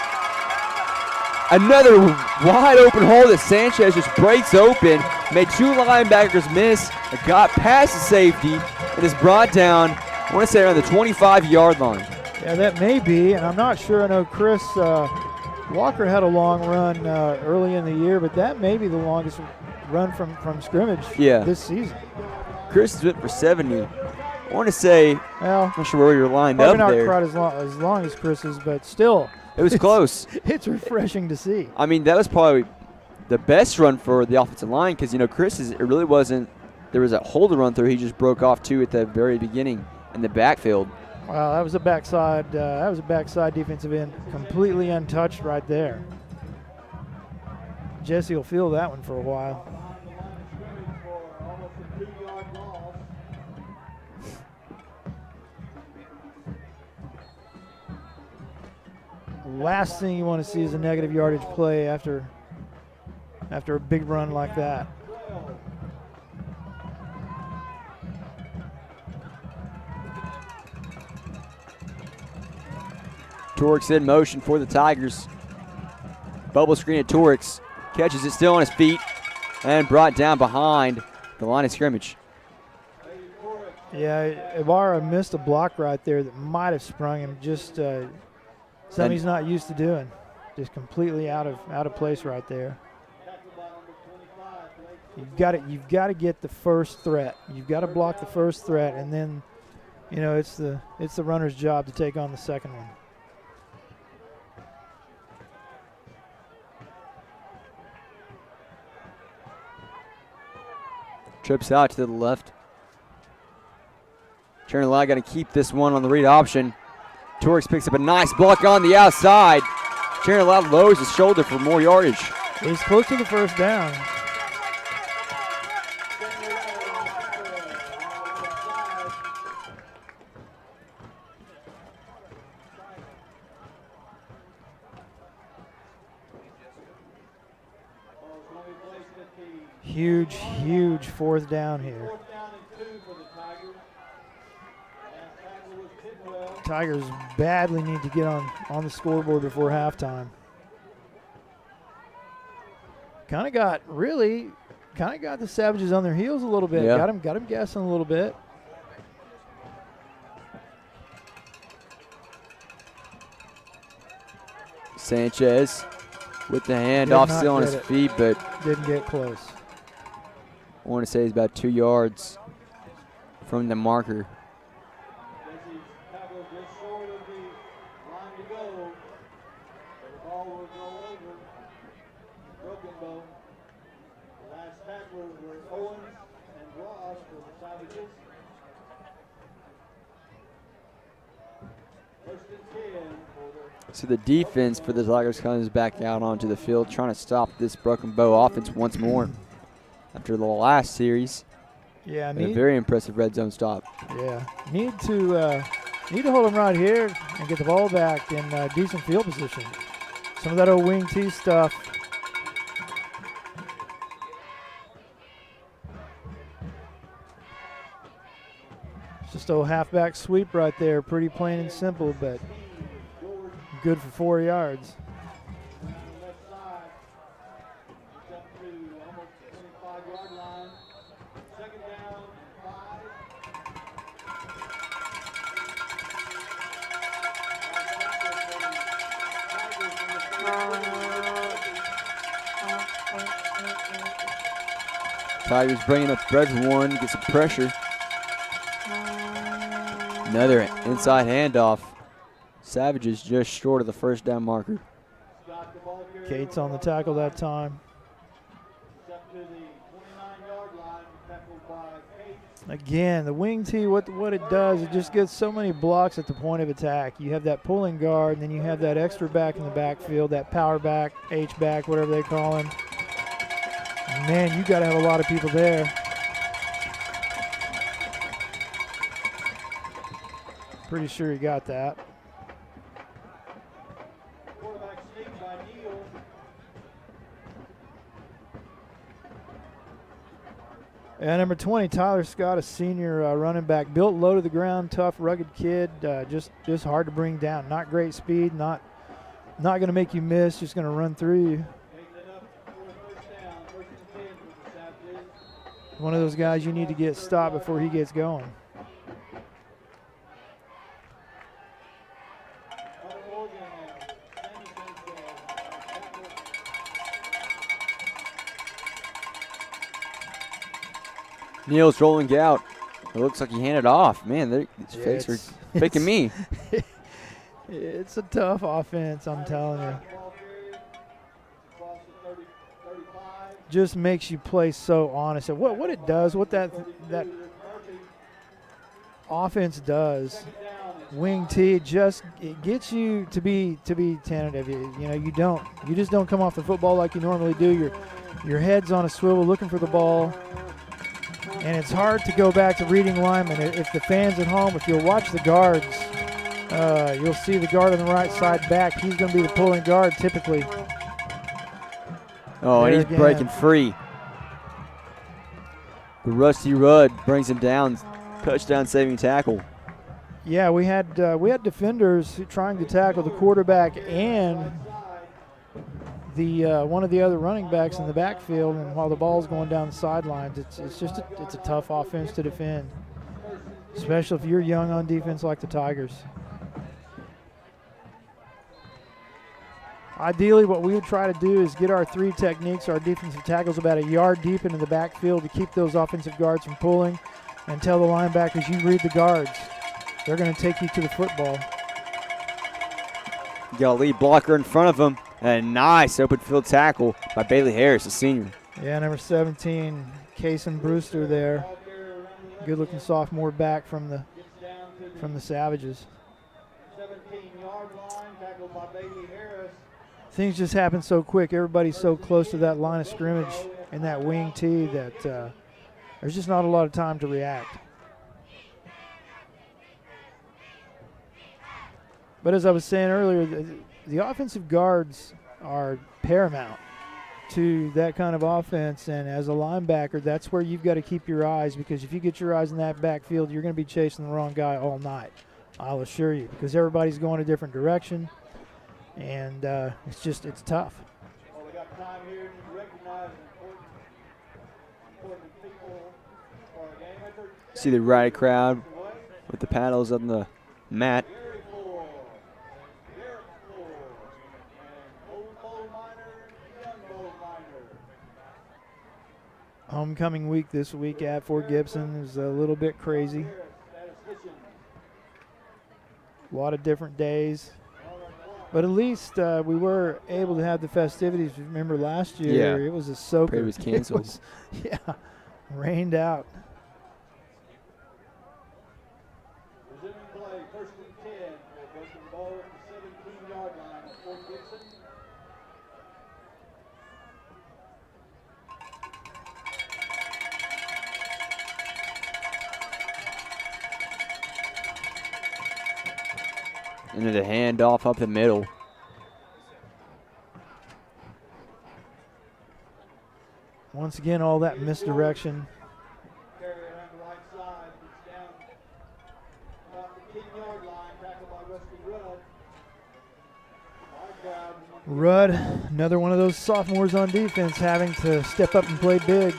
Another wide open hole that Sanchez just breaks open, made two linebackers miss, got past the safety, and is brought down, I want to say around the 25-yard line. Yeah, that may be, and I'm not sure. I know Chris Walker had a long run early in the year, but that may be the longest run from scrimmage this season. Chris went for 70. I want to say, Well, I'm not sure where you're lined probably up not there. quite as long as Chris's, but still. It was close. It's refreshing to see. I mean, that was probably the best run for the offensive line because, you know, it really wasn't, there was a hole to run through. He just broke off two at the very beginning in the backfield. Wow, that was a backside defensive end, completely untouched right there. Jesse will feel that one for a while. Last thing you want to see is a negative yardage play after a big run like that. Torix in motion for the Tigers. Bubble screen at Torix. Catches it still on his feet and brought down behind the line of scrimmage. Yeah, Ibarra missed a block right there that might have sprung him. Just something he's not used to doing. Just completely out of place right there. You've got to get the first threat. You've got to block the first threat, and then, you know, it's the runner's job to take on the second one. Trips out to the left. Chandler Ladd got to keep this one on the read option. Torix picks up a nice block on the outside. Chandler Ladd lowers his shoulder for more yardage. He's close to the first down. Huge fourth down here. Tigers badly need to get on the scoreboard before halftime. Kind of got the Savages on their heels a little bit. Yeah. Got them guessing a little bit. Sanchez with the Did handoff, not still on get his it. feet, but Didn't get close. I want to say he's about 2 yards from the marker. So the defense for the Tigers comes back out onto the field, trying to stop this Broken Bow offense once more after the last series. Yeah, And a very impressive red zone stop. Yeah, need to hold them right here and get the ball back in decent field position. Some of that old wing T stuff. It's just old halfback sweep right there, pretty plain and simple, but good for 4 yards. Tigers bringing up thread for one, get some pressure. Another inside handoff. Savages just short of the first down marker. Cates on the tackle that time. Again, the wing tee, what it does, it just gets so many blocks at the point of attack. You have that pulling guard, and then you have that extra back in the backfield, that power back, H back, whatever they call him. Man, you got to have a lot of people there. Pretty sure he got that. And number 20, Tyler Scott, a senior running back, built low to the ground, tough, rugged kid, just hard to bring down. Not great speed, not going to make you miss, just going to run through you. One of those guys you need to get stopped before he gets going. Neal's rolling out. It looks like he handed off. Man, these Yeah, fakes are faking me. It's a tough offense, I'm telling you. Just makes you play so honest. And what it does, what that offense does, wing T, it gets you to be tentative. You just don't come off the football like you normally do. Your head's on a swivel, looking for the ball. And it's hard to go back to reading linemen. If the fans at home, if you'll watch the guards, you'll see the guard on the right side back. He's going to be the pulling guard typically. Oh, and There he's again. breaking free. The Rusty Rudd brings him down. Touchdown saving tackle. Yeah, we had defenders trying to tackle the quarterback and the one of the other running backs in the backfield, and while the ball's going down the sidelines, it's a tough offense to defend, especially if you're young on defense like the Tigers. Ideally, what we would try to do is get our three techniques, our defensive tackles about a yard deep into the backfield to keep those offensive guards from pulling, and tell the linebackers, you read the guards. They're going to take you to the football. You got a lead blocker in front of him. And a nice open field tackle by Bailey Harris, a senior. Yeah, number 17, Kason Brewster there. Good-looking sophomore back from the Savages. 17-yard line, tackled by Bailey Harris. Things just happen so quick. Everybody's so close to that line of scrimmage in that wing tee that there's just not a lot of time to react. But as I was saying earlier, the offensive guards are paramount to that kind of offense, and as a linebacker, that's where you've got to keep your eyes, because if you get your eyes in that backfield, you're going to be chasing the wrong guy all night, I'll assure you, because everybody's going a different direction, and it's tough. Well, we got time here to recognize important people for our game effort. See the riot crowd with the paddles on the mat. Homecoming week this week at Fort Gibson is a little bit crazy. A lot of different days. But at least we were able to have the festivities. Remember last year, Yeah. it was a soaker. Parade was canceled. It was, yeah, rained out. Resuming play, first and 10. We'll go to the ball at the 17-yard line at Fort Gibson. And then the handoff up the middle. Once again, all that misdirection. Carry it on the right side. It's down about the 10-yard line. Tackled by Rusty Rudd. Rudd, another one of those sophomores on defense, having to step up and play big.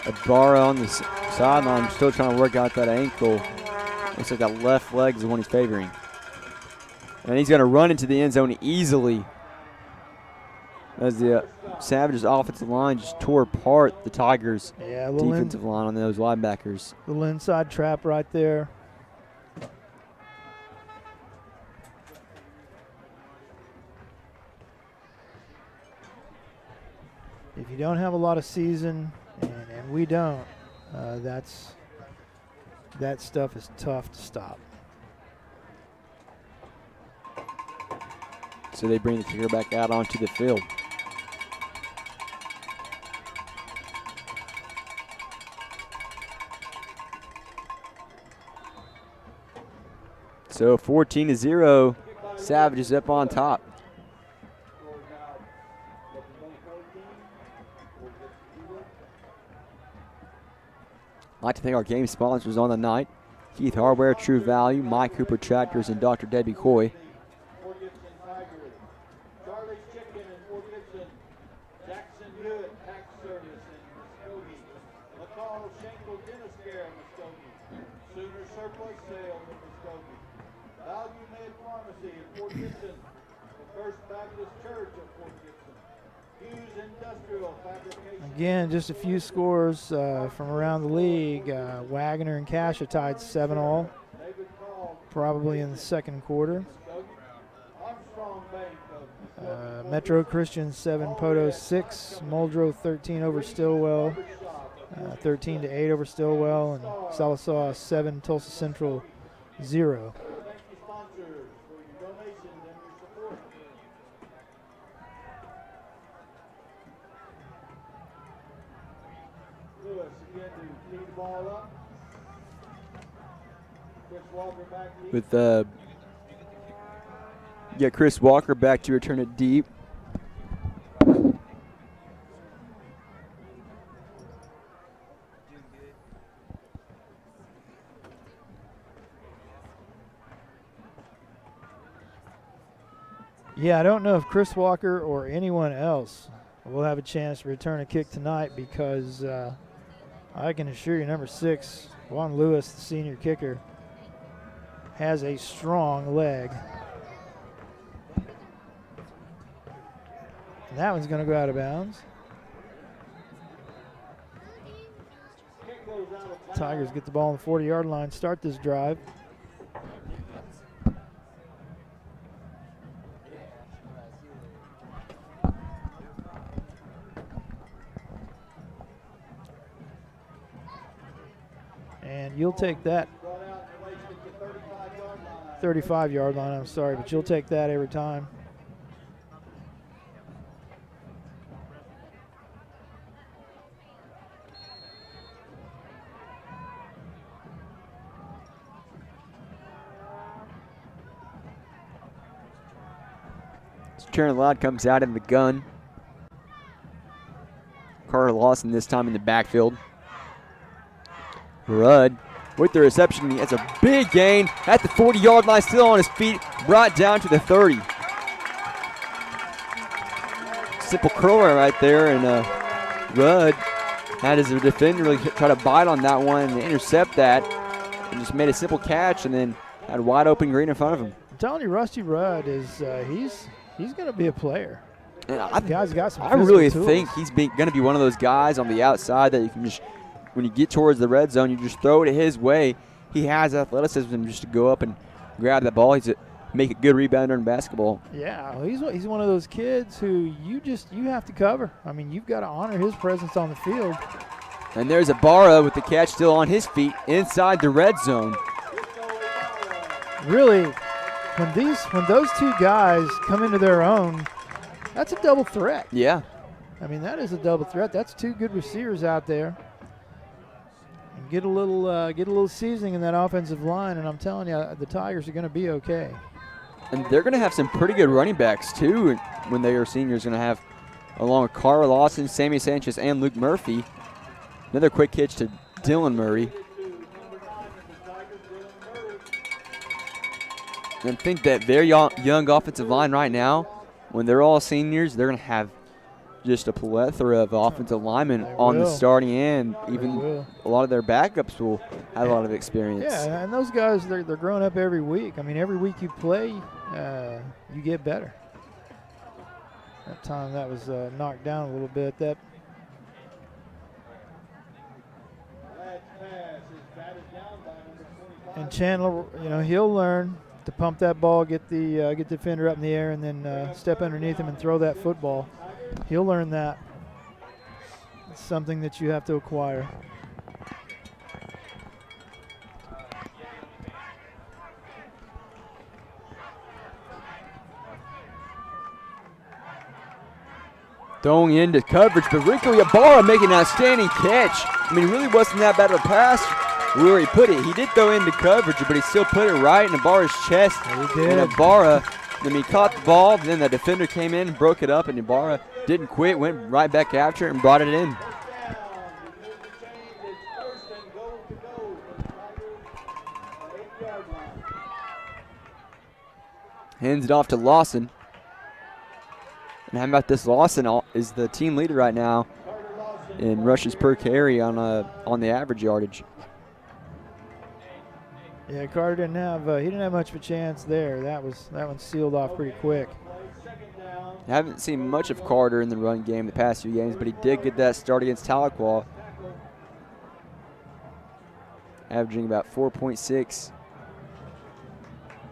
Ibarra on the sideline, still trying to work out that ankle. Looks like that left leg is the one he's favoring. And he's going to run into the end zone easily as the Savages offensive line just tore apart the Tigers Yeah, defensive line on those linebackers. little inside trap right there. If you don't have a lot of season, and we don't, that stuff is tough to stop. So they bring the kicker back out onto the field. So 14-0, Savages up on top. I'd like to thank our game sponsors on the night: Keith Hardware, True Value, Mike Cooper Tractors, and Dr. Debbie Coy. Fort Gibson Tigers. Charlie's Chicken in Fort Gibson. Jackson Hewitt Tax Service in Muskogee. McCall Schenkel Dennis Care in Muskogee. Sooner Surplus Sales in Muskogee. Value Med Pharmacy in Fort Gibson. The First Baptist Church of Fort Gibson. Hughes Industrial Fabrication. Again, just a few scores from around the league. Wagner and Cassia tied 7-all, David Call. probably in the second quarter. Armstrong Bank of Metro Christian 7, Poto 6, Muldrow 13 over Stillwell, 13-8 over Stillwell, and Salasaw 7, Tulsa Central 0. Thank you, sponsors, for your donations and your support. Lewis again to tee the ball up. Chris Walker back deep. With Chris Walker back to return it deep. Yeah, I don't know if Chris Walker or anyone else will have a chance to return a kick tonight, because I can assure you number 6, Juan Lewis, the senior kicker, has a strong leg. And that one's going to go out of bounds. Tigers get the ball on the 40-yard line, start this drive. And you'll take that 35-yard line, I'm sorry, but you'll take that every time. Turner Loud comes out in the gun. Carter Lawson this time in the backfield. Rudd with the reception. He has a big gain at the 40-yard line, still on his feet, brought down to the 30. Simple curler right there, and Rudd had his defender really try to bite on that one and intercept that, and just made a simple catch, and then had wide open green in front of him. telling you, Rusty Rudd is he's going to be a player. And The guy's got some I physical really tools. think he's going to be one of those guys on the outside that you can just, when you get towards the red zone, you just throw it his way. He has athleticism just to go up and grab that ball. Make a good rebounder in basketball. Yeah, well, he's one of those kids who you have to cover. I mean, you've got to honor his presence on the field. And there's Ibarra with the catch still on his feet inside the red zone. Really, when those two guys come into their own, that's a double threat. Yeah. I mean, that is a double threat. That's two good receivers out there. And get a little seasoning in that offensive line, and I'm telling you, the Tigers are going to be okay. And they're going to have some pretty good running backs, too, when they are seniors. Going to have, along with Carl Lawson, Sammy Sanchez, and Luke Murphy. Another quick hitch to Dylan Murray. And think that their young offensive line right now, when they're all seniors, they're going to have just a plethora of offensive linemen on the starting end. Even a lot of their backups will have a lot of experience. Yeah, and those guys, they're growing up every week. I mean, every week you play, you get better. That time that was knocked down a little bit. And Chandler, he'll learn to pump that ball, get the defender up in the air, and then step underneath him and throw that football. He'll learn that. It's something that you have to acquire. Throwing into coverage, but Rico Ibarra making an outstanding catch. I mean, it really wasn't that bad of a pass where he put it. He did throw into coverage, but he still put it right in Ibarra's chest. He did. And Ibarra, he caught the ball, then the defender came in and broke it up, and Ibarra didn't quit, went right back after it and brought it in. Hands it off to Lawson. And how about this? Lawson is the team leader right now in rushes per carry on the average yardage. Yeah, Carter didn't have much of a chance there. That one sealed off pretty quick. I haven't seen much of Carter in the run game the past few games, but he did get that start against Tahlequah, averaging about 4.6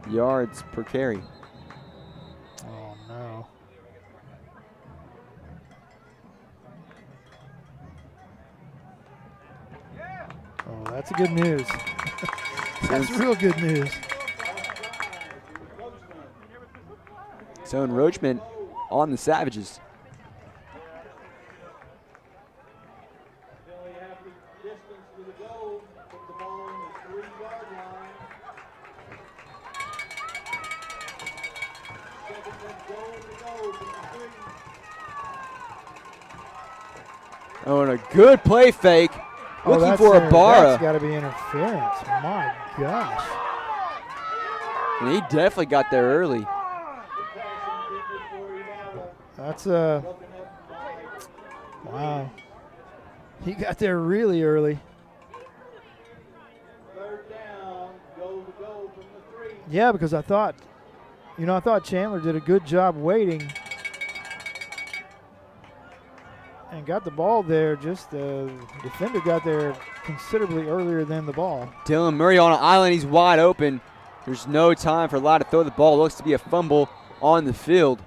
yards per carry. Oh, no. Oh, that's good news. That's real good news. So encroachment on the Savages. Oh, and a good play fake. Looking for Ibarra. That's got to be interference. My gosh. And he definitely got there early. That's wow. He got there really early. Yeah, because I thought Chandler did a good job waiting and got the ball there. Just the defender got there considerably earlier than the ball. Dylan Murray on an island. He's wide open. There's no time for Lau to throw the ball. Looks to be a fumble on the field.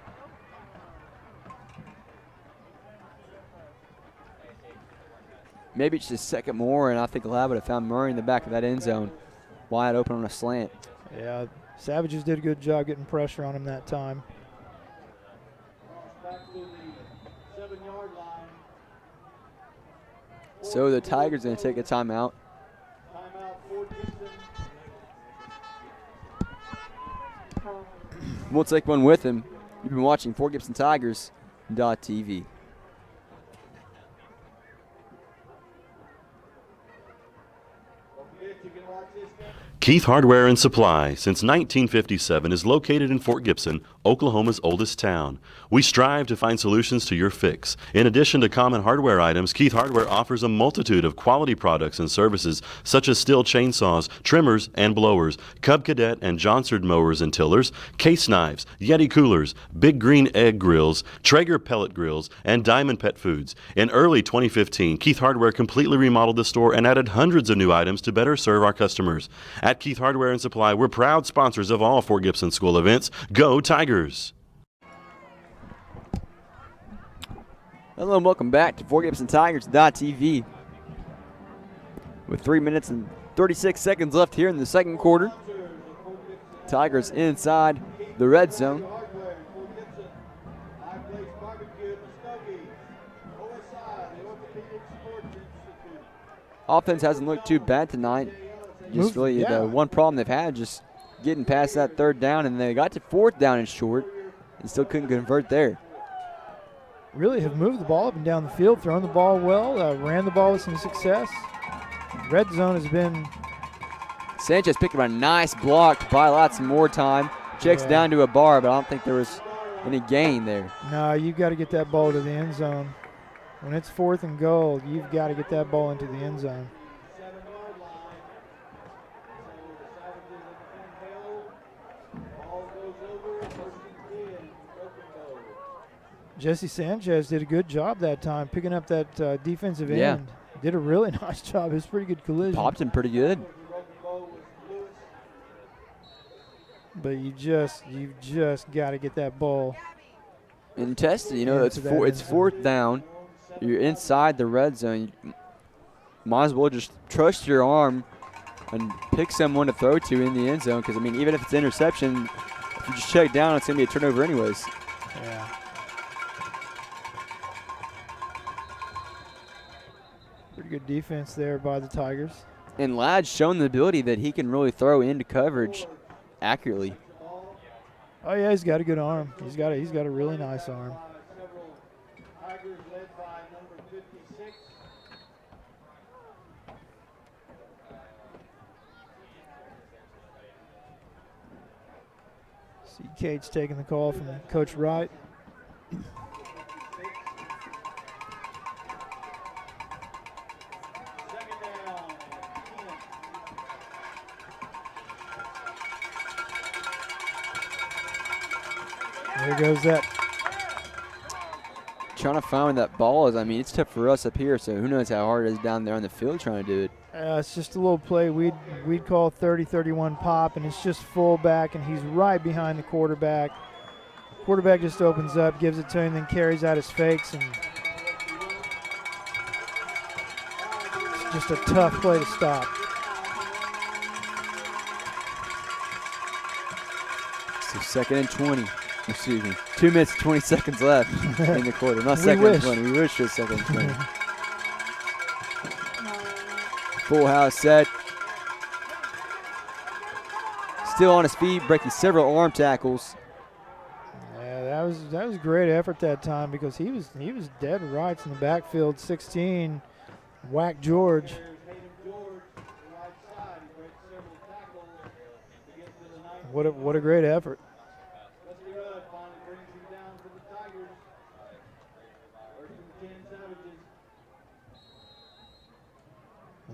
Maybe it's just a second more, and I think Lau would have found Murray in the back of that end zone, wide open on a slant. Yeah, Savages did a good job getting pressure on him that time. So the Tigers going to take a timeout. We'll take one with him. You've been watching FortGibsonTigers.tv. Keith Hardware and Supply, since 1957, is located in Fort Gibson, Oklahoma's oldest town. We strive to find solutions to your fix. In addition to common hardware items, Keith Hardware offers a multitude of quality products and services such as Stihl chainsaws, trimmers and blowers, Cub Cadet and Johnsard mowers and tillers, case knives, Yeti coolers, Big Green Egg grills, Traeger pellet grills, and Diamond Pet Foods. In early 2015, Keith Hardware completely remodeled the store and added hundreds of new items to better serve our customers. At Keith Hardware and Supply, we're proud sponsors of all Fort Gibson School events. Go Tigers! Hello and welcome back to Fort Gibson Tigers.tv. With 3 minutes and 36 seconds left here in the second quarter. Tigers inside the red zone. Offense hasn't looked too bad tonight. Just really the one problem they've had just getting past that third down, and they got to fourth down and short and still couldn't convert there. Really have moved the ball up and down the field, thrown the ball well, ran the ball with some success. Red zone has been... Sanchez picked up a nice block to buy lots more time. Checks down to a bar, but I don't think there was any gain there. No, you've got to get that ball to the end zone. When it's 4th and goal, you've got to get that ball into the end zone. Jesse Sanchez did a good job that time picking up that defensive end. Did a really nice job. It was a pretty good collision. Popped him pretty good. But you've just got to get that ball. And test it. You know, it's fourth down. You're inside the red zone. You might as well just trust your arm and pick someone to throw to in the end zone. Because, I mean, even if it's interception, if you just check down, it's going to be a turnover anyways. Yeah. Pretty good defense there by the Tigers. And Ladd's shown the ability that he can really throw into coverage accurately. Oh yeah, he's got a good arm. He's got a really nice arm. See Cage taking the call from Coach Wright. There goes that. Trying to find where that ball is. I mean, it's tough for us up here, so who knows how hard it is down there on the field trying to do it. It's just a little play we'd call 30-31 pop, and it's just full back, and he's right behind the quarterback. Quarterback just opens up, gives it to him, then carries out his fakes, and it's just a tough play to stop. So 2nd and 20. Excuse me. 2 minutes and 20 seconds left in the quarter. Not We 2nd wish. and 20. We wish it was 2nd and 20. Full house set. Still on his feet, breaking several arm tackles. Yeah, that was a great effort that time because he was dead right in the backfield. 16, Whack George. What a great effort.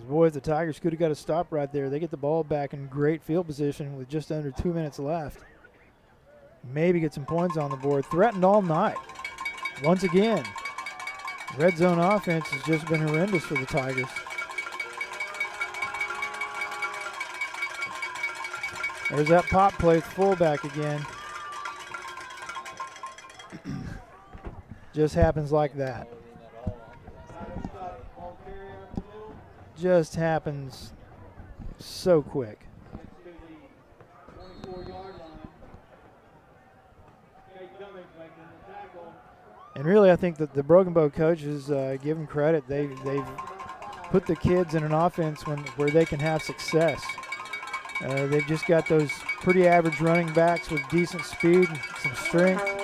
Boys, the Tigers could have got a stop right there. They get the ball back in great field position with just under 2 minutes left. Maybe get some points on the board. Threatened all night. Once again, red zone offense has just been horrendous for the Tigers. There's that pop play fullback again. Just happens like that. Just happens so quick. And really, I think that the Broken Bow coaches give them credit. They've put the kids in an offense where they can have success. They've just got those pretty average running backs with decent speed and some strength.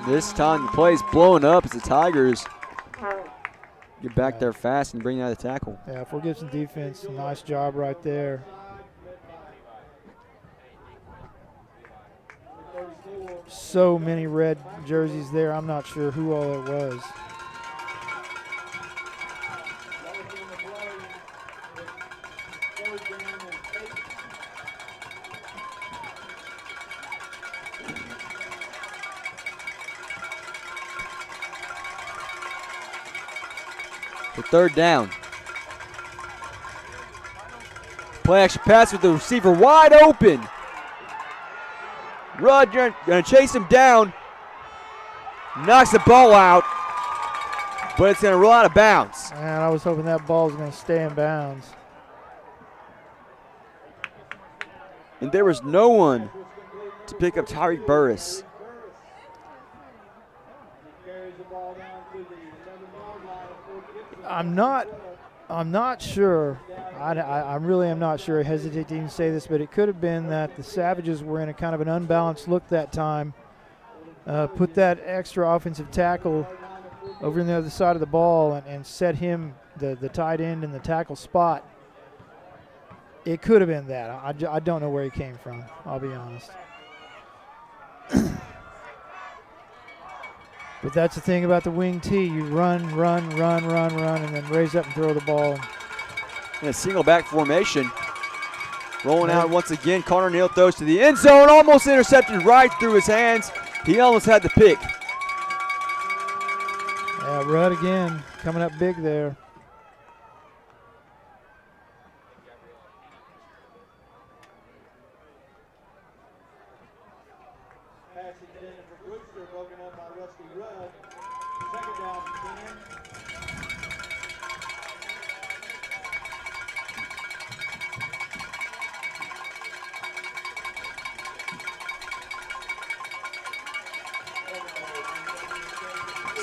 This time the play's blowing up as the Tigers Get back there fast and bring out the tackle. Yeah, Fort Gibson defense, nice job right there. So many red jerseys there. I'm not sure who all it was. The third down. Play action pass with the receiver wide open. Rudd going to chase him down. Knocks the ball out, but it's going to roll out of bounds. And I was hoping that ball was going to stay in bounds. And there was no one to pick up Tyreek Burris. I'm not sure. I really am not sure. I hesitate to even say this, but it could have been that the Savages were in a kind of an unbalanced look that time. Put that extra offensive tackle over on the other side of the ball and set him, the tight end, in the tackle spot. It could have been that. I don't know where he came from, I'll be honest. But that's the thing about the wing T. You run, and then raise up and throw the ball. In a single back formation. Rolling out once again. Connor Neal throws to the end zone. Almost intercepted right through his hands. He almost had the pick. Yeah, Rudd again coming up big there.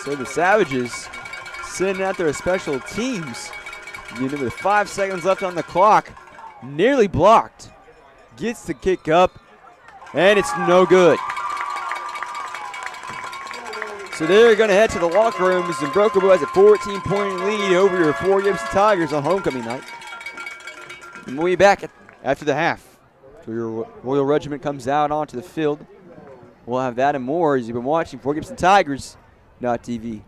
So the Savages sending out their special teams. Unit with 5 seconds left on the clock. Nearly blocked. Gets the kick up, and it's no good. So they're going to head to the locker rooms, and Broken Bow has a 14-point lead over your Fort Gibson Tigers on homecoming night. And we'll be back after the half. So your Royal Regiment comes out onto the field. We'll have that and more as you've been watching Fort Gibson Tigers.tv.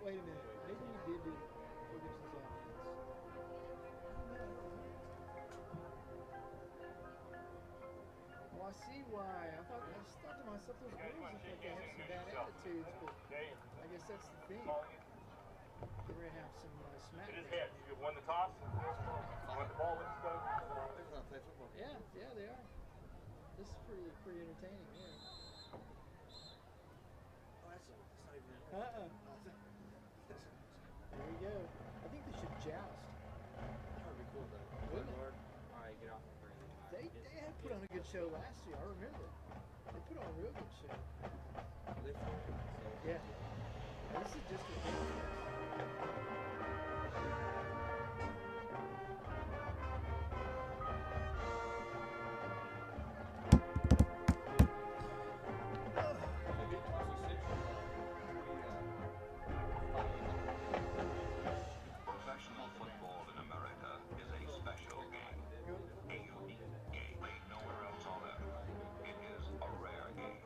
Wait a minute. Maybe you did do Ferguson's offense. Well, I see why. I just thought to myself, those girls look like they have some bad attitudes, but I guess that's the thing. They're going to have some smack. It is heads. You won the toss. You won the ball. Let's go. Yeah, they are. This is pretty entertaining. Yeah. There you go. I think they should joust. That would be cool though. Wouldn't it? All right, get off. They had put on a good show last year. I remember. They put on a real good show. Yeah. This is just ridiculous. Professional football in America is a special game, a unique game played nowhere else on earth. It is a rare game.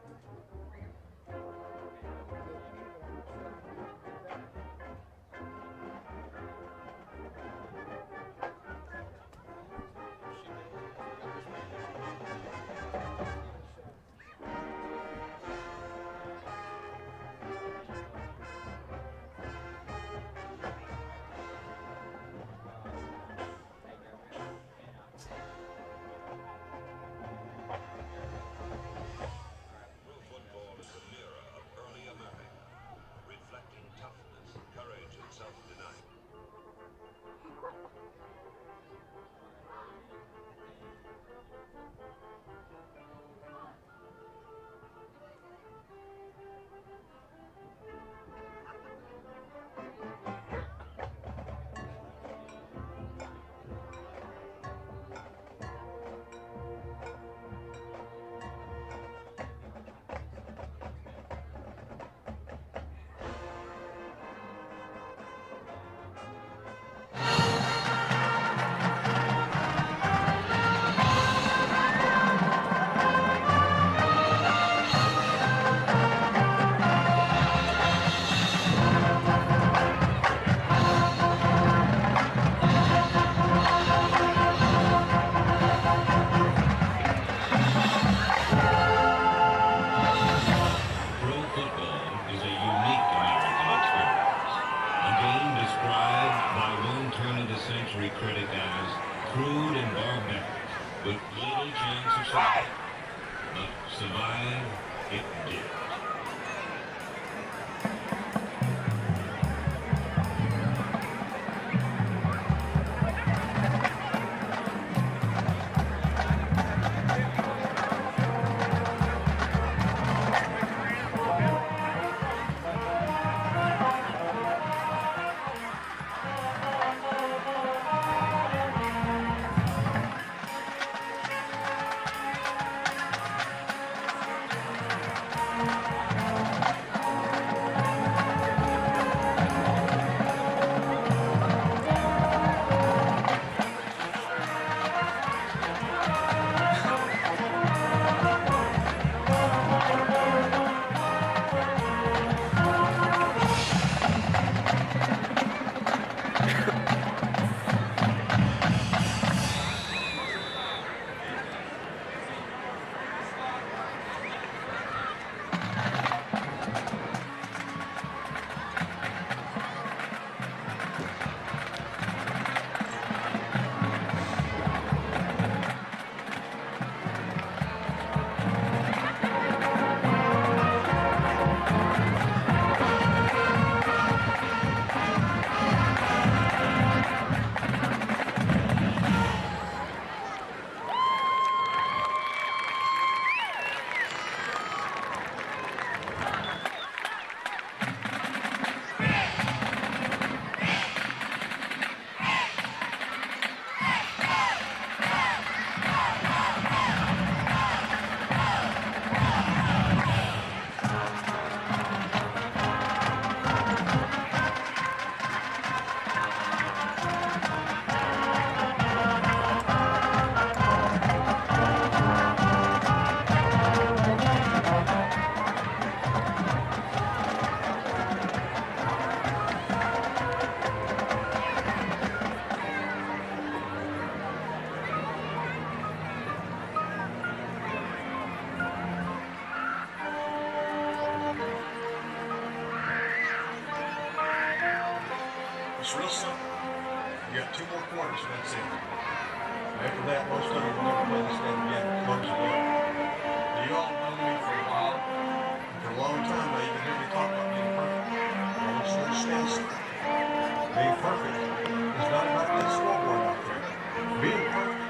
Pro football is a mirror of early America, reflecting toughness, courage, and self-denial. Pro football is a unique American experience. A game described by one turn-of-the-century critic as crude and barbaric, with little chance of survival. But survive it did. real simple. You got 2 more quarters, and that's it. After that, most of them will never play this game again. Close the door. You all know me for a while. For a long time, I even hear me talk about being perfect. I just understand something. Being perfect is not about that scoreboard out there. Being perfect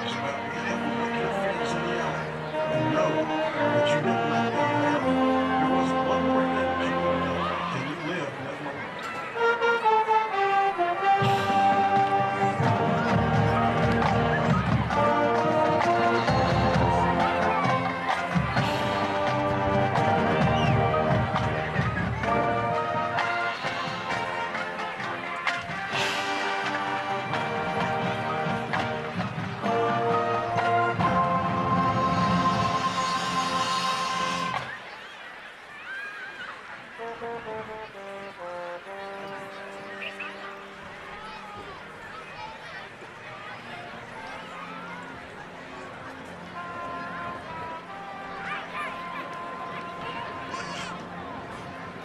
is about being able to look your friends in the eye and know that you didn't let them down. There wasn't one word that made you know. Can you live in that moment?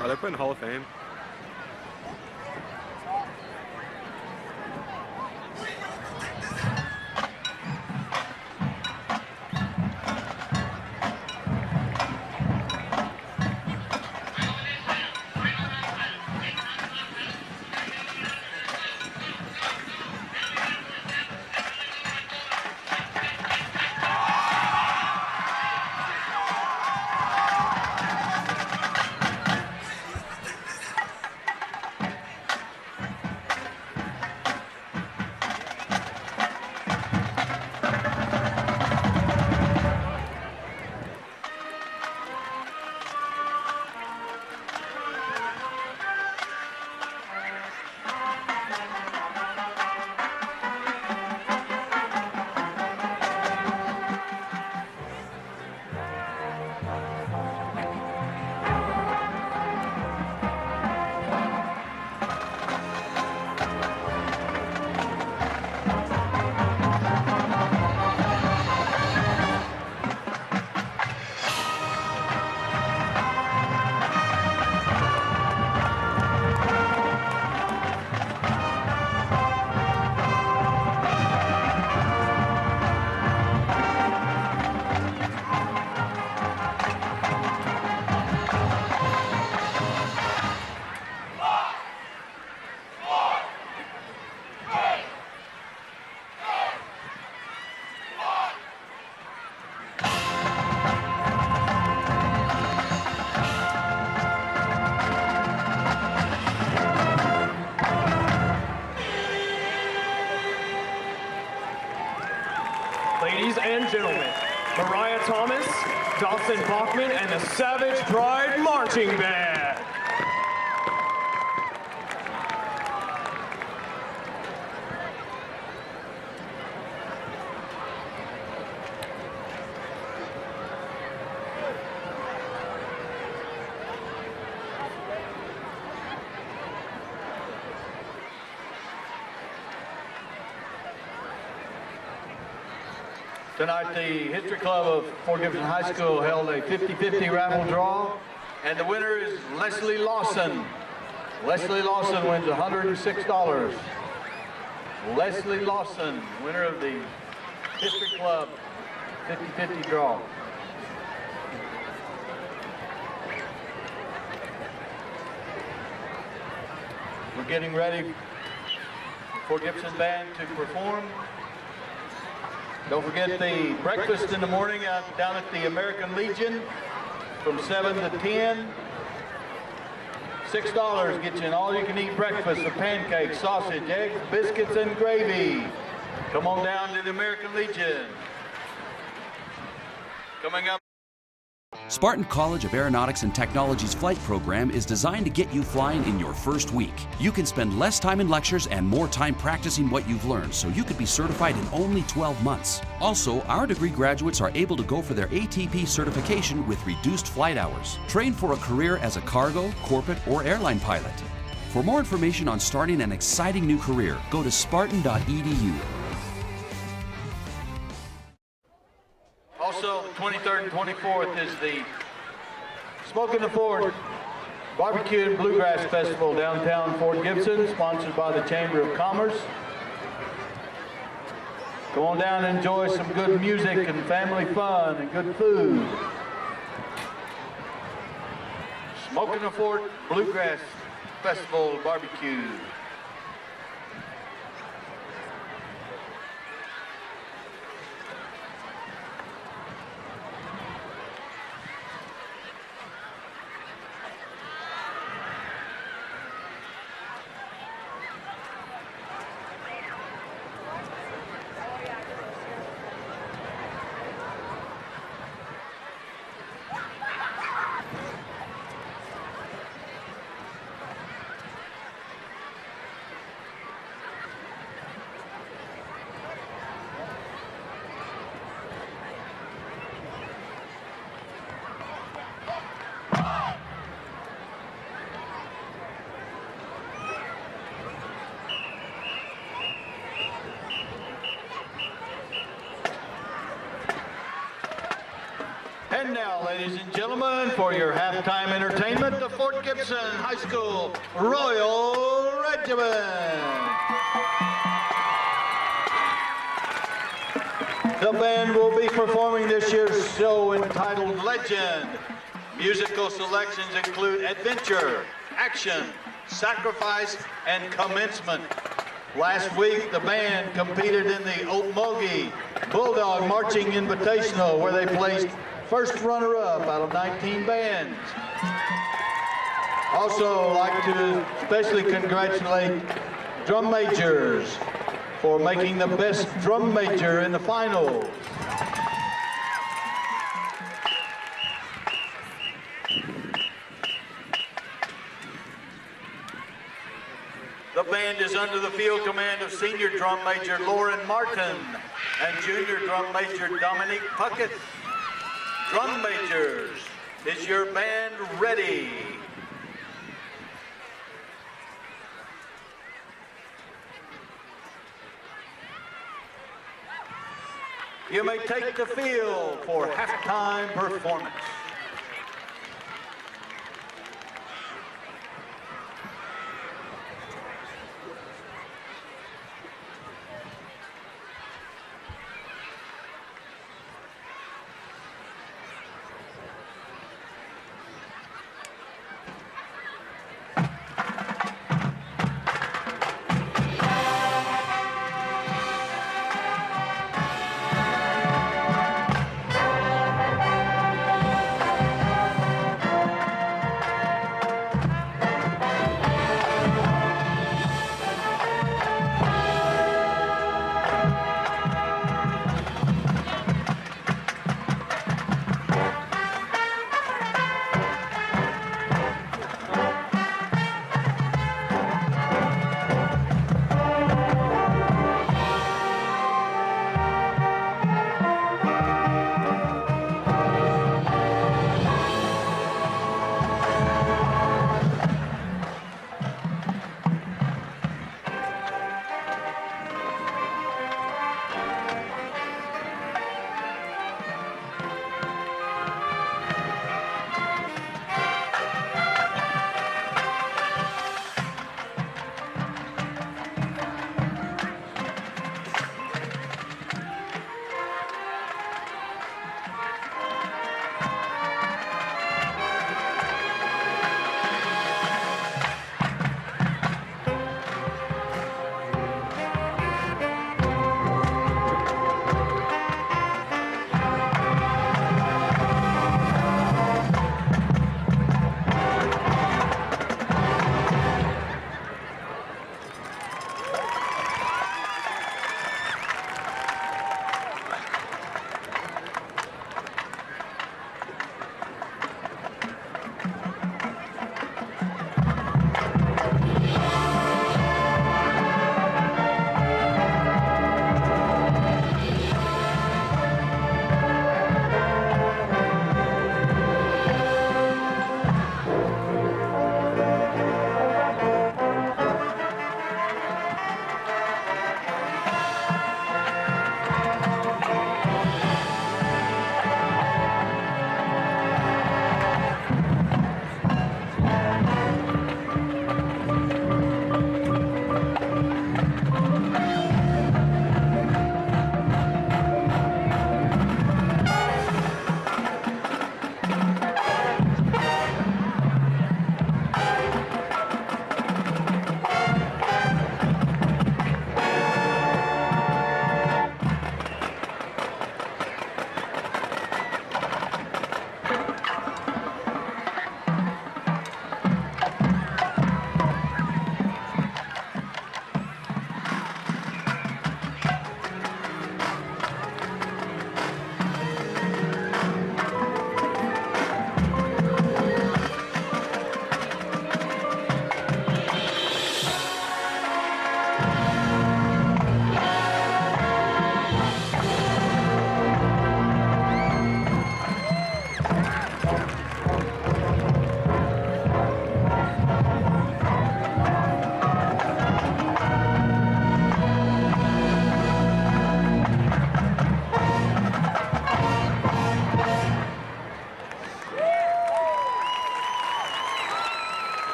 Are they putting Hall of Fame? Ladies and gentlemen, Mariah Thomas, Dawson Bachman, and the Savage Pride Marching Band. Tonight, the History Club of Fort Gibson High School held a 50-50 raffle draw, and the winner is Leslie Lawson. Leslie Lawson wins $106. Leslie Lawson, winner of the History Club 50-50 draw. We're getting ready for Gibson Band to perform. Don't forget the breakfast in the morning down at the American Legion from 7 to 10. $6 gets you an all-you-can-eat breakfast of pancakes, sausage, eggs, biscuits, and gravy. Come on down to the American Legion. Coming up. Spartan College of Aeronautics and Technology's flight program is designed to get you flying in your first week. You can spend less time in lectures and more time practicing what you've learned, so you could be certified in only 12 months. Also, our degree graduates are able to go for their ATP certification with reduced flight hours. Train for a career as a cargo, corporate, or airline pilot. For more information on starting an exciting new career, go to spartan.edu. Also, 23rd and 24th is the Smoke in the Fort Barbecue and Bluegrass Festival, downtown Fort Gibson, sponsored by the Chamber of Commerce. Go on down and enjoy some good music and family fun and good food. Smoking the Fort Bluegrass Festival Barbecue. And now, ladies and gentlemen, for your halftime entertainment, the Fort Gibson High School Royal Regiment. The band will be performing this year's show entitled Legend. Musical selections include Adventure, Action, Sacrifice, and Commencement. Last week, the band competed in the Okmulgee Bulldog Marching Invitational, where they placed first runner-up out of 19 bands. Also, like to especially congratulate drum majors for making the best drum major in the finals. The band is under the field command of Senior Drum Major Lauren Martin and Junior Drum Major Dominique Puckett. Drum majors, is your band ready? You may take the field for halftime performance.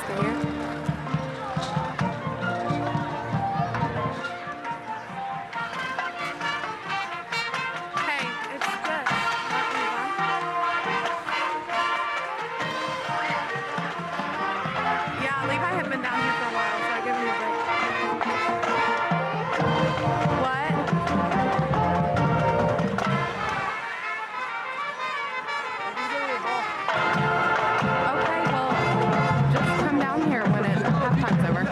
freshman year. Hey, it's good. Not Levi. Yeah, Levi had been down here for a while, so I give him a break. What? Okay, well, just come down here when halftime's over.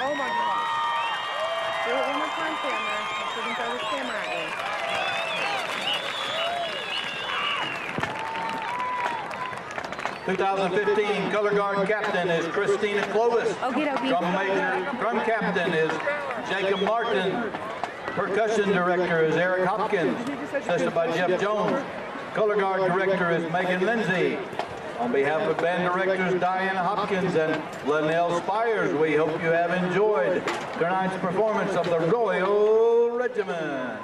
Oh my gosh. Do it one more time, camera. So we can throw this camera at you. 2015 color guard captain is Christina Clovis. Okie dokie. Drum captain is Jacob Martin. Percussion director is Eric Hopkins, assisted by Jeff Jones. Color guard director is Megan Lindsay. On behalf of band directors Diana Hopkins and Linnell Spires, we hope you have enjoyed tonight's performance of the Royal Regiment.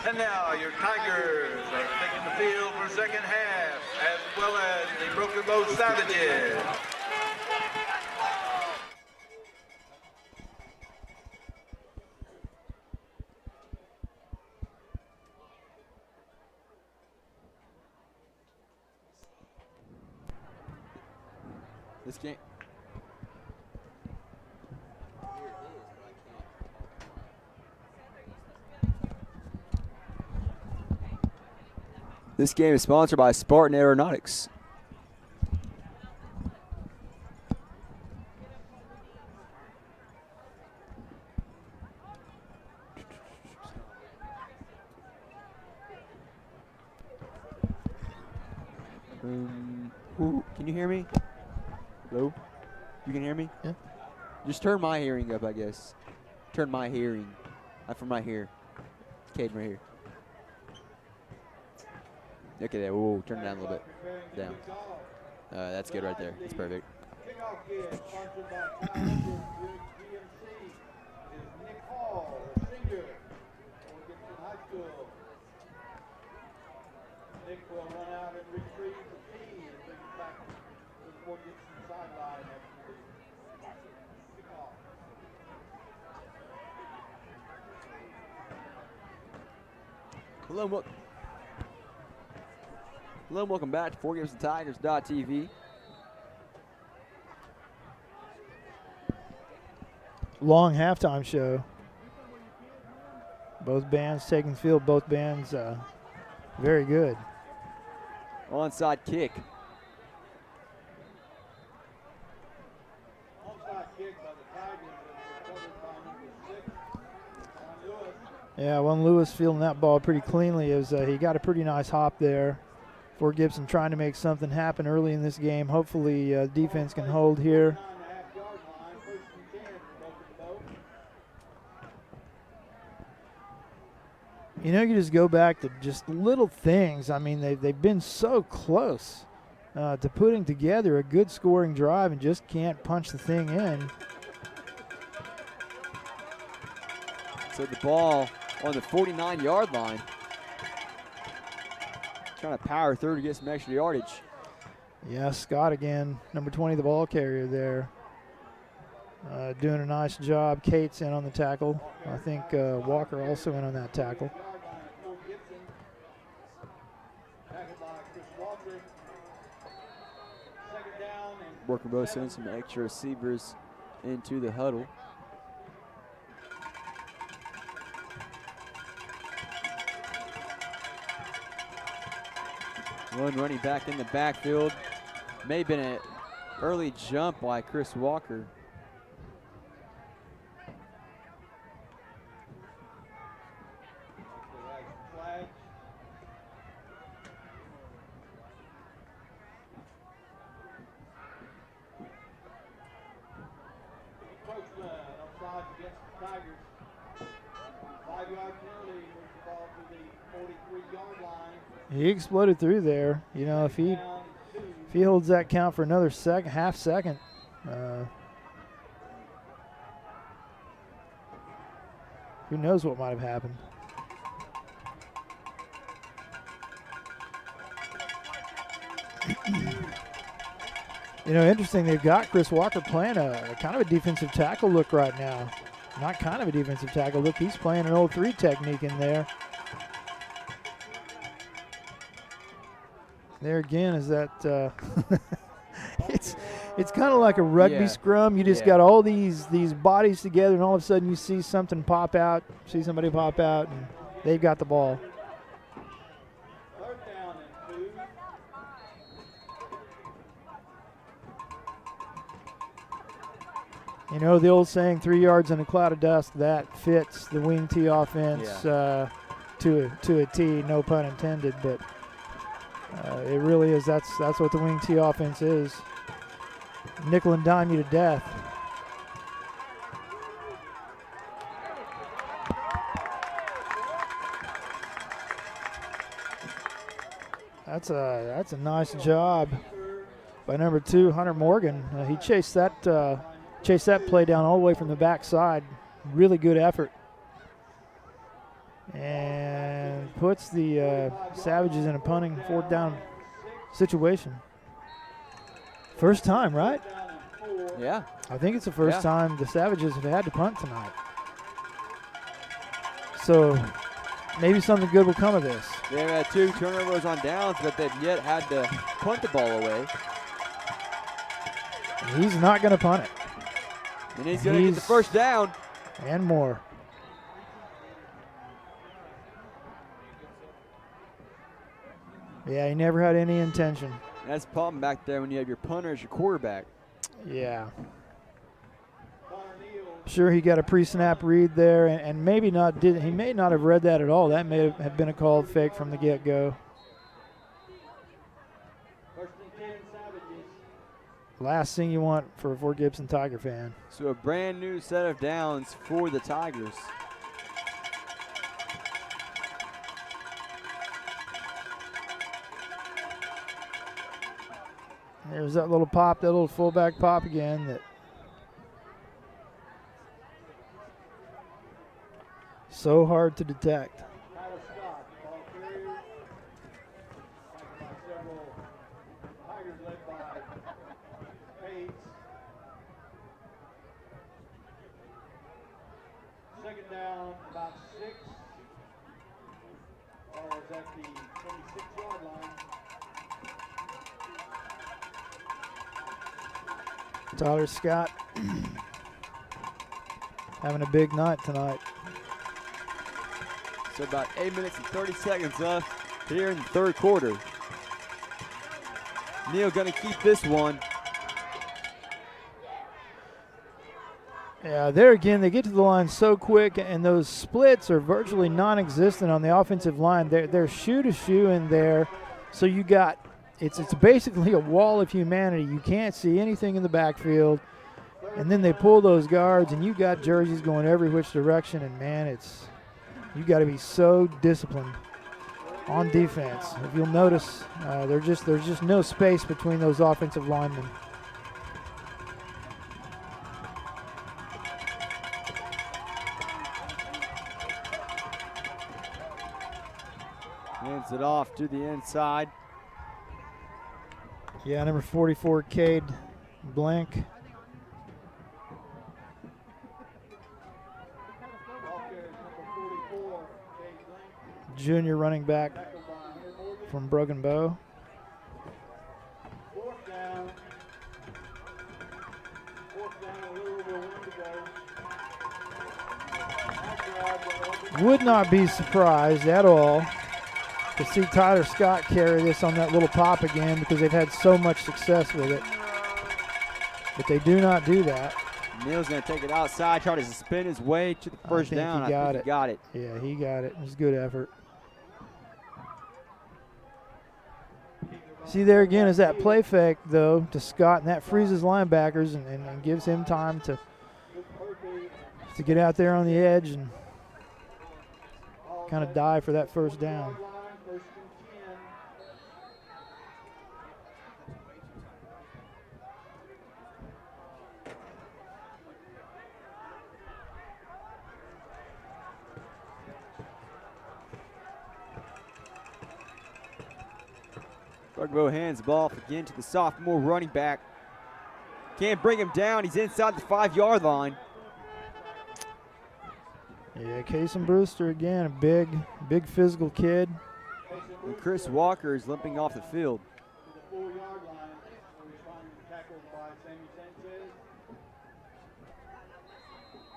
And now your Tigers are taking the field for second half, as well as the Broken Bow Savages. This game. This game is sponsored by Spartan Aeronautics. Can you hear me? Hello? You can hear me? Yeah. Just turn my hearing up, I guess. Turn my hearing. From right here. Caden right here. Okay, there. Whoa, turn it down a little bit. Down. That's good right there. That's perfect. Nick will run out and retrieve the tee and bring it back before it gets to the sideline after the kickoff. Hello and welcome back to 4GamesTheTigers.tv. Long halftime show. Both bands taking the field. Both bands very good. Onside kick. Onside kick by the Tigers was recovered by number 6, John Lewis. Yeah, Juan Lewis fielding that ball pretty cleanly as he got a pretty nice hop there. Fort Gibson trying to make something happen early in this game. Hopefully defense can hold here. You know, you just go back to just little things. I mean, they've been so close to putting together a good scoring drive and just can't punch the thing in. So the ball on the 49-yard line. Trying to power through to get some extra yardage. Yeah, Scott again, number 20, the ball carrier there. Doing a nice job. Cates in on the tackle. I think Walker also in on that tackle. Working both sending some extra receivers into the huddle. One running back in the backfield. May have been an early jump by Chris Walker. He exploded through there. You know, if he holds that count for another half second, who knows what might have happened. You know, interesting, they've got Chris Walker playing a kind of a defensive tackle look right now. Not kind of a defensive tackle look. He's playing an old 3 technique in there. There again is that it's kind of like a rugby scrum. You just got all these bodies together, and all of a sudden you see something pop out, see somebody pop out, and they've got the ball. You know the old saying, 3 yards in a cloud of dust, that fits the wing T offense to a T, no pun intended, but it really is. That's what the wing T offense is. Nickel and dime you to death. That's a nice job by number 2, Hunter Morgan. He chased that play down all the way from the backside. Really good effort. And puts the Savages in a punting 4th down situation. First time, right? Yeah. I think it's the first time the Savages have had to punt tonight. So maybe something good will come of this. They've had 2 turnovers on downs, but they've yet had to punt the ball away. He's not going to punt it. And he's going to get the first down. And more. Yeah, he never had any intention. That's the problem back there when you have your punter as your quarterback. Yeah. Sure, he got a pre-snap read there, and maybe not. He may not have read that at all. That may have been a called fake from the get-go. Last thing you want for a Fort Gibson Tiger fan. So a brand new set of downs for the Tigers. There's that little pop, that little fullback pop again. That so hard to detect. Second down, about 6. Or is that the 26-yard line? Tyler Scott having a big night tonight. So about 8 minutes and 30 seconds left here in the 3rd quarter. Neal going to keep this one. Yeah, there again, they get to the line so quick, and those splits are virtually non-existent on the offensive line. They're shoe to shoe in there, so you got it's basically a wall of humanity. You can't see anything in the backfield, and then they pull those guards, and you got jerseys going every which direction. And man, you got to be so disciplined on defense. If you'll notice, there's just no space between those offensive linemen. Hands it off to the inside. Yeah, number 44, Cade Blank. Junior running back from Broken Bow. Would not be surprised at all to see Tyler Scott carry this on that little pop again because they've had so much success with it. But they do not do that. Neal's going to take it outside, try to spin his way to the first down. I think he got it. Yeah, he got it. It was a good effort. See, there again is that play fake, though, to Scott, and that freezes linebackers and gives him time to get out there on the edge and kind of dive for that first down. Broken Bow hands the ball off again to the sophomore running back. Can't bring him down. He's inside the 5-yard line. Yeah, Kason Brewster again, a big physical kid. And Chris Walker is limping off the field.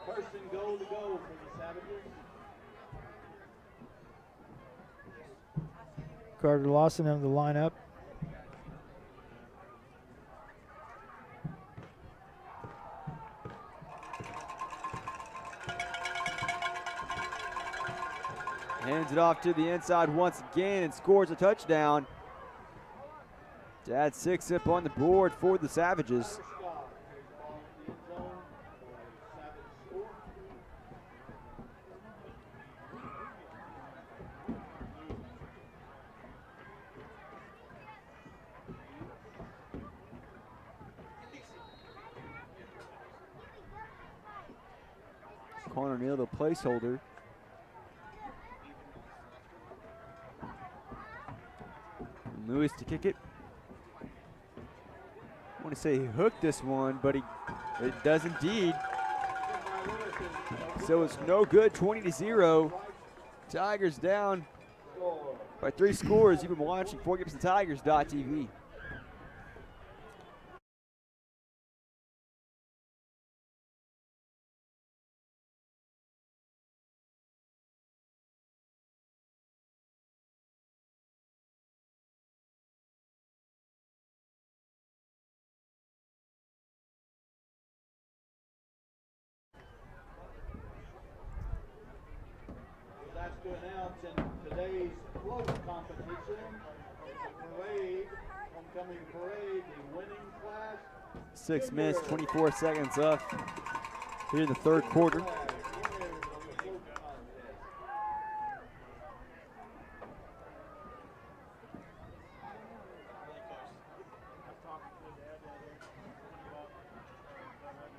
First and goal to go for the Savages. Carter Lawson into the lineup. Hands it off to the inside once again and scores a touchdown to add 6 up on the board for the Savages. Connor Neal, the placeholder. Lewis to kick it. I want to say he hooked this one, but it does indeed. So it's no good, 20-0. Tigers down by 3 scores. You've been watching FortGibsonTigers.tv. That's to announce in today's float competition, parade, homecoming parade, the winning class. 6 minutes, 24 seconds left here in the third quarter.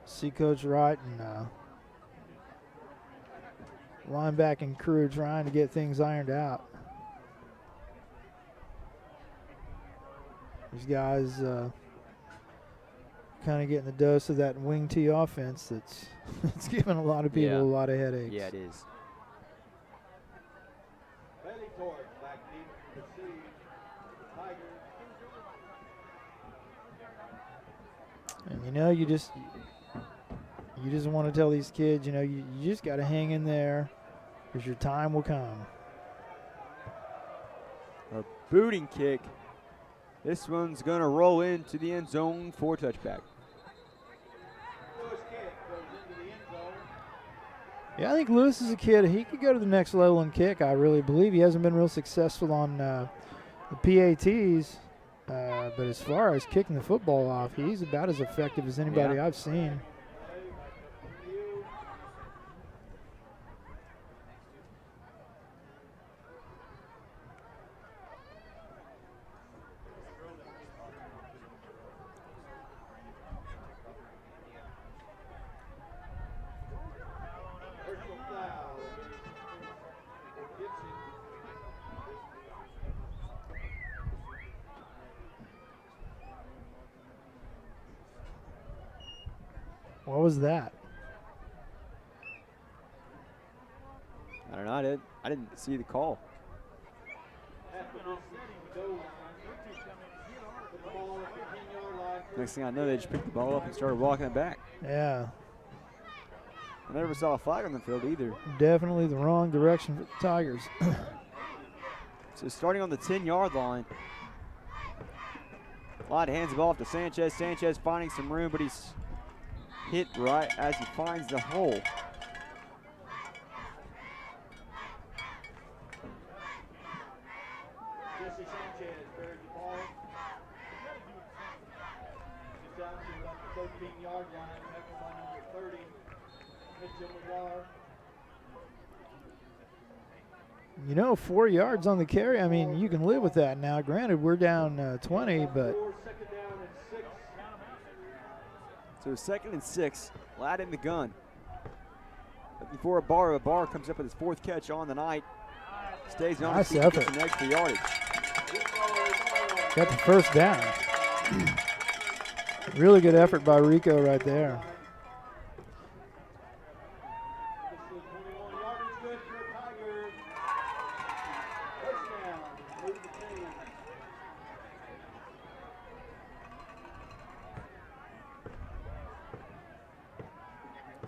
See Coach Wright and linebacking crew trying to get things ironed out. These guys kind of getting the dose of that wing T offense that's it's giving a lot of people a lot of headaches. Yeah, it is. And you know, you just want to tell these kids, you know, you just got to hang in there because your time will come. A booting kick. This one's going to roll into the end zone for a touchback. First kick goes into the end Yeah, I think Lewis is a kid. He could go to the next level and kick. I really believe he hasn't been real successful on the PATs, but as far as kicking the football off, he's about as effective as anybody I've seen. What was that? I don't know. I didn't see the call. Next thing I know, they just picked the ball up and started walking it back. Yeah. I never saw a flag on the field either. Definitely the wrong direction for the Tigers. So starting on the 10-yard line. Lott hands the ball off to Sanchez. Sanchez finding some room, but he's hit right as he finds the hole. Jesse Sanchez buried the ball. It's down to the 13-yard line. Taken by number 30, Mitchell McGuire. You know, 4 yards on the carry. I mean, you can live with that now. Granted, we're down 20, but. So 2nd and 6. Ladd in the gun. Looking for a bar. A bar comes up with his 4th catch on the night. Stays on his feet, gets an extra yardage. Got the first down. Really good effort by Rico right there.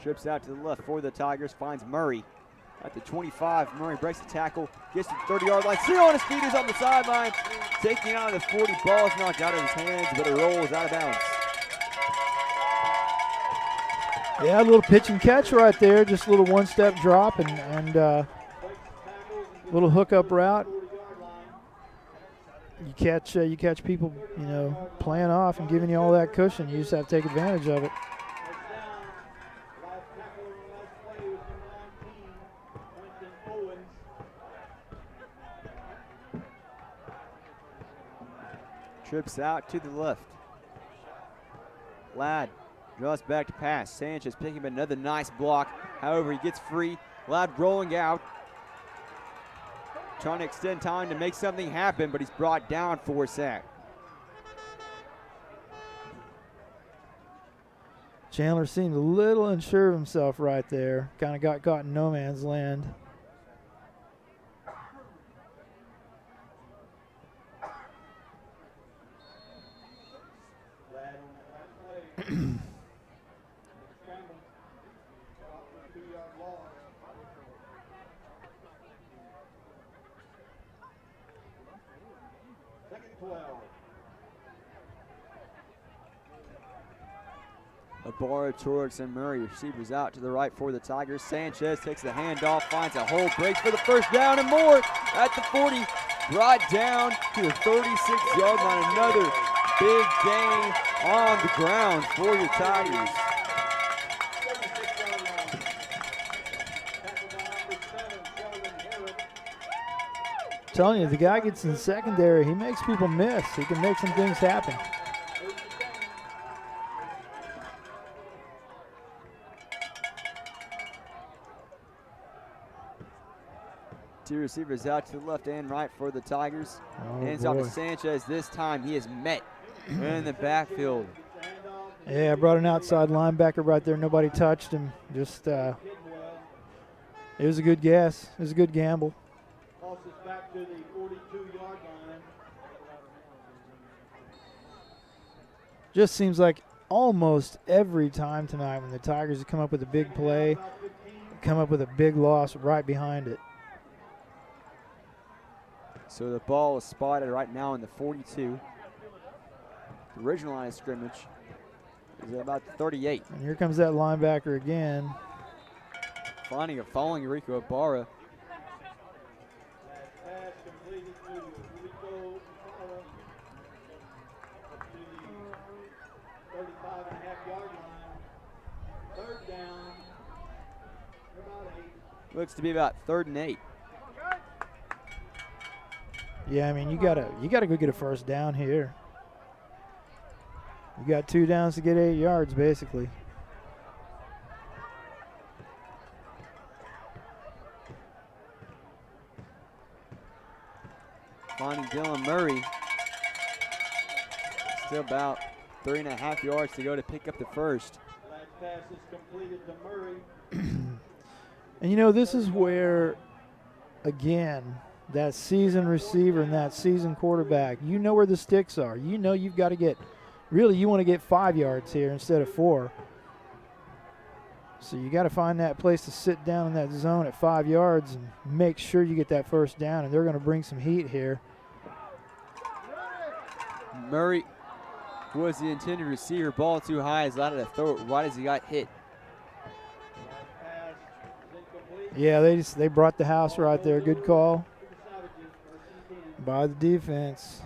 Trips out to the left for the Tigers, finds Murray at the 25. Murray breaks the tackle, gets to the 30-yard line. Still on his feet, is on the sideline. Taking out of the 40, ball's knocked out of his hands, but it rolls out of bounds. Yeah, a little pitch and catch right there. Just a little one-step drop and little hookup route. You catch people, you know, playing off and giving you all that cushion. You just have to take advantage of it. Trips out to the left. Ladd draws back to pass. Sanchez picking up another nice block. However, he gets free. Ladd rolling out. Trying to extend time to make something happen, but he's brought down for a sack. Chandler seemed a little unsure of himself right there. Kind of got caught in no man's land. Ibarra towards and Murray. Receivers out to the right for the Tigers. Sanchez takes the handoff, finds a hole, breaks for the first down and more at the 40. Brought down to the 36-yard line. Another big gain on the ground for your Tigers. Telling you, the guy gets in secondary. He makes people miss. He can make some things happen. Two receivers out to the left and right for the Tigers. Oh, Hands off to boy. Sanchez. This time he is met in the backfield. Yeah, I brought an outside linebacker right there. Nobody touched him. Just, it was a good guess. It was a good gamble. Tosses back to the 42-yard line. Just seems like almost every time tonight when the Tigers come up with a big play, come up with a big loss right behind it. So the ball is spotted right now in the 42. The original line of scrimmage is at about the 38. And here comes that linebacker again. finding a falling Rico Ibarra. Pass completed to Rico Ibarra up to the 35.5-yard line. Third down. About 8. Looks to be about 3rd and 8. Yeah, I mean, you gotta go get a first down here. You got 2 downs to get 8 yards, basically. Finding Dylan Murray. Still about 3.5 yards to go to pick up the first. Last pass is completed to Murray. And you know, this is where, again, that seasoned receiver and that seasoned quarterback, you know where the sticks are. You know you've got to get, really you want to get 5 yards here instead of 4. So you got to find that place to sit down in that zone at 5 yards and make sure you get that first down, and they're going to bring some heat here. Murray was the intended receiver. Ball too high. He's allowed to throw it right as he got hit. Yeah, they brought the house right there. Good call by the defense.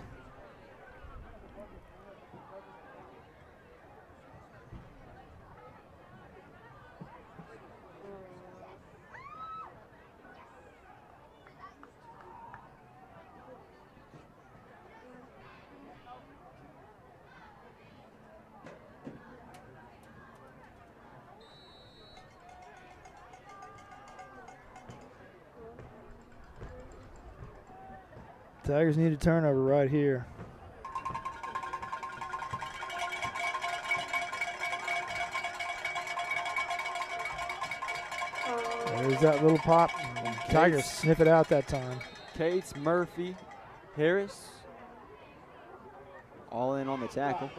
Tigers need a turnover right here. There's that little pop. And Tigers sniff it out that time. Cates, Murphy, Harris, all in on the tackle.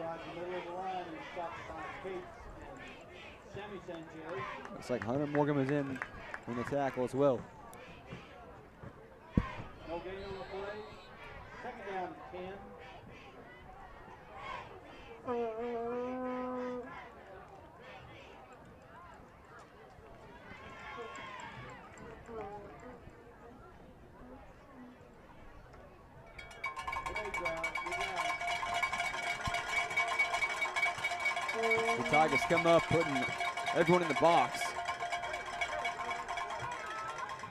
Looks like Hunter Morgan was in the tackle as well. No gain on the play. Second down, 10. The Tigers come up, putting everyone in the box.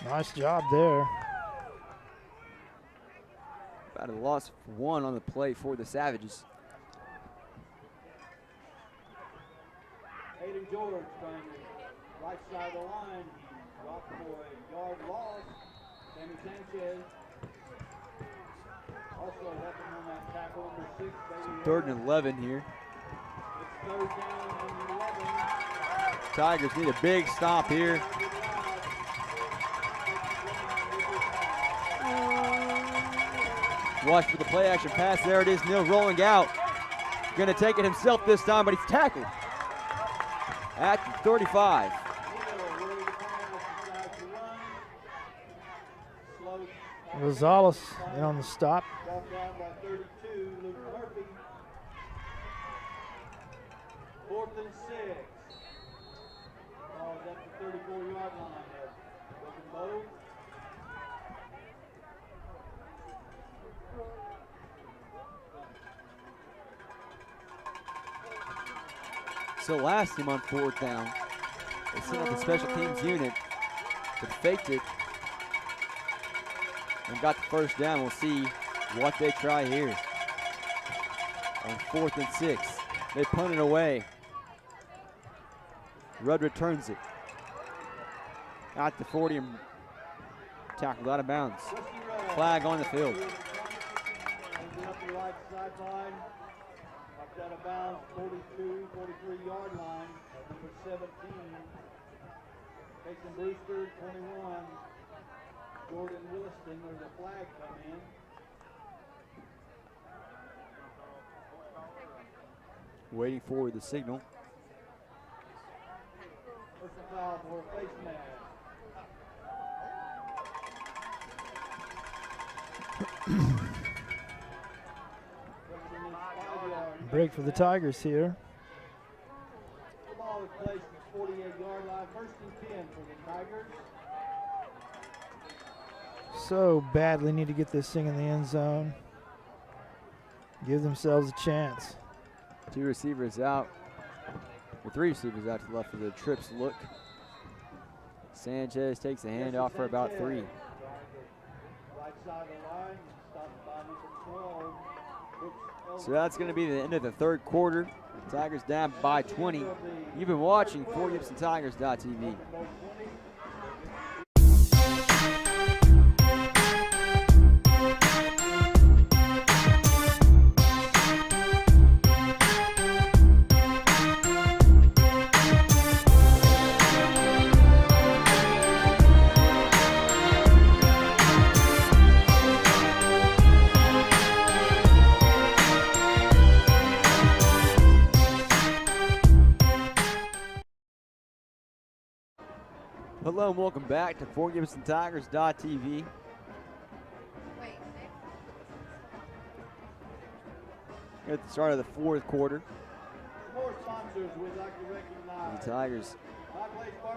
Nice job there. About a loss of 1 on the play for the Savages. Hayden George from right side of the line. He dropped for a yard loss. Sammy Sanchez also helping on that tackle, number 6. Bailey 3rd and 11 here. It's 3rd down and 11. Tigers need a big stop here. Watch for the play action pass. There it is. Neal rolling out. Going to take it himself this time, but he's tackled at the 35. Rosales in on the stop. Brought down by 32, Luke Murphy. 4th and 6. Ball's at the 34-yard line of Broken Bow. So last team on 4th down, they sent out the special teams unit, but faked it and got the first down. We'll see what they try here. On 4th and 6, they punt it away. Rudd returns it at the 40 and tackled out of bounds. Flag on the field. Up the right sideline. Knocked out of bounds, 43-yard line. Number 17. Mason Brewster, 21. Jordan Williston, there's a flag come in. Waiting for the signal. Personal foul for a face mask. Break for the Tigers here. The ball is placed 48-yard line, 1st and 10 for the Tigers. So badly need to get this thing in the end zone. Give themselves a chance. 2 receivers out. Or 3 receivers out to the left for the trips look. Sanchez takes the handoff for about 3. Right side of the line, stopped by number 12. So that's going to be the end of the 3rd quarter. Tigers down by 20. You've been watching FortGibsonTigers.tv. Hello and welcome back to FortGibsonTigers.tv. At the start of the 4th quarter. More sponsors we'd like to recognize. The Tigers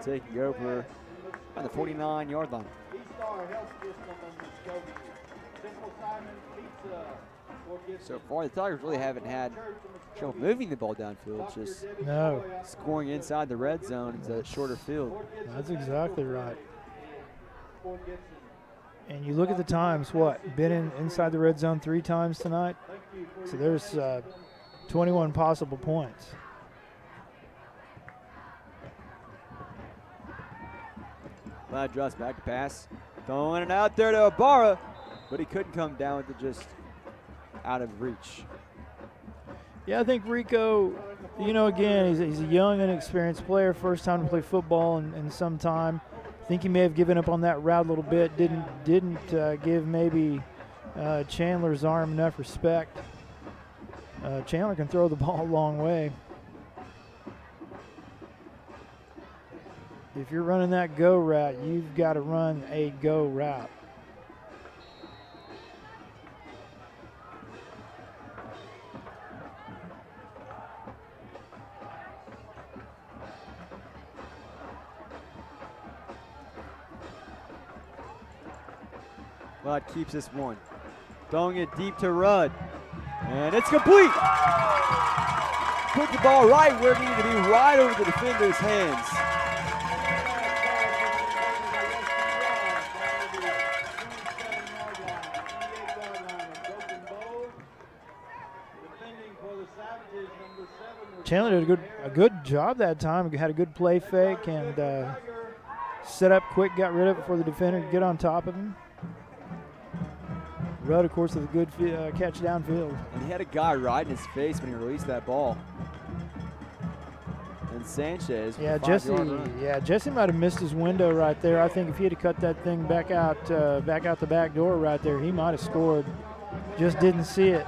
taking over on the 49-yard line. E-Star Health System and Muskogee. Simple Simon Pizza. So far, the Tigers really haven't had trouble moving the ball downfield, just No. scoring inside the red zone into a shorter field. That's exactly right. And you look at the times, what? Been inside the red zone 3 times tonight? So there's 21 possible points. Glad drops back to pass. Throwing it out there to Ibarra, but he couldn't come down with it, just out of reach. Yeah, I think Rico, you know, again, he's a young, inexperienced player, first time to play football in some time. I think he may have given up on that route a little bit, didn't give maybe Chandler's arm enough respect. Chandler can throw the ball a long way. If you're running that go route, you've got to run a go route. Rudd keeps this one. Throwing it deep to Rudd. And it's complete. Put the ball right where it needed to be, right over the defender's hands. Chandler did a good job that time. Had a good play fake and set up quick, got rid of it before the defender could get on top of him. Rudd, of course, with a good catch downfield. And he had a guy right in his face when he released that ball. And Sanchez. Yeah, Jesse might have missed his window right there. I think if he had cut that thing back out the back door right there, he might have scored. Just didn't see it.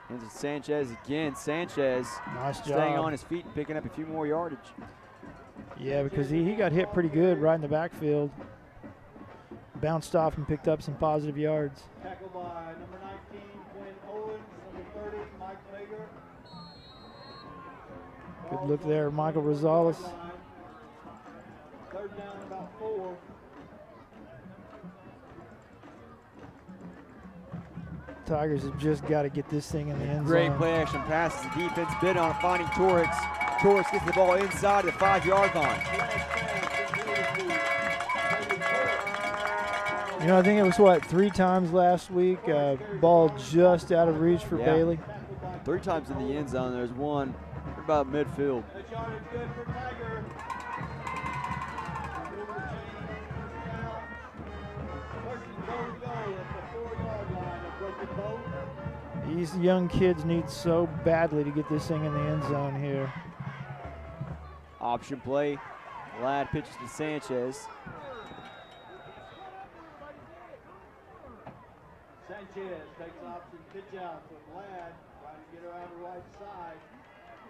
Into Sanchez again. Sanchez nice staying job on his feet and picking up a few more yardage. Yeah, because he got hit pretty good right in the backfield. Bounced off and picked up some positive yards. Tackled by number 19, Quinn Owens, number 30, Mike Fager. Good look there, Michael Rosales. Third down, about 4. Tigers have just got to get this thing in the end zone. Great play action passes. The defense bid on finding Torres. Torres gets the ball inside the 5-yard line. You know, I think it was, what, 3 times last week? Ball just out of reach for Bailey. 3 times in the end zone. There's one about midfield. These young kids need so badly to get this thing in the end zone here. Option play. Ladd pitches to Sanchez. Sanchez takes option pitch out from Ladd, trying to get around the right side.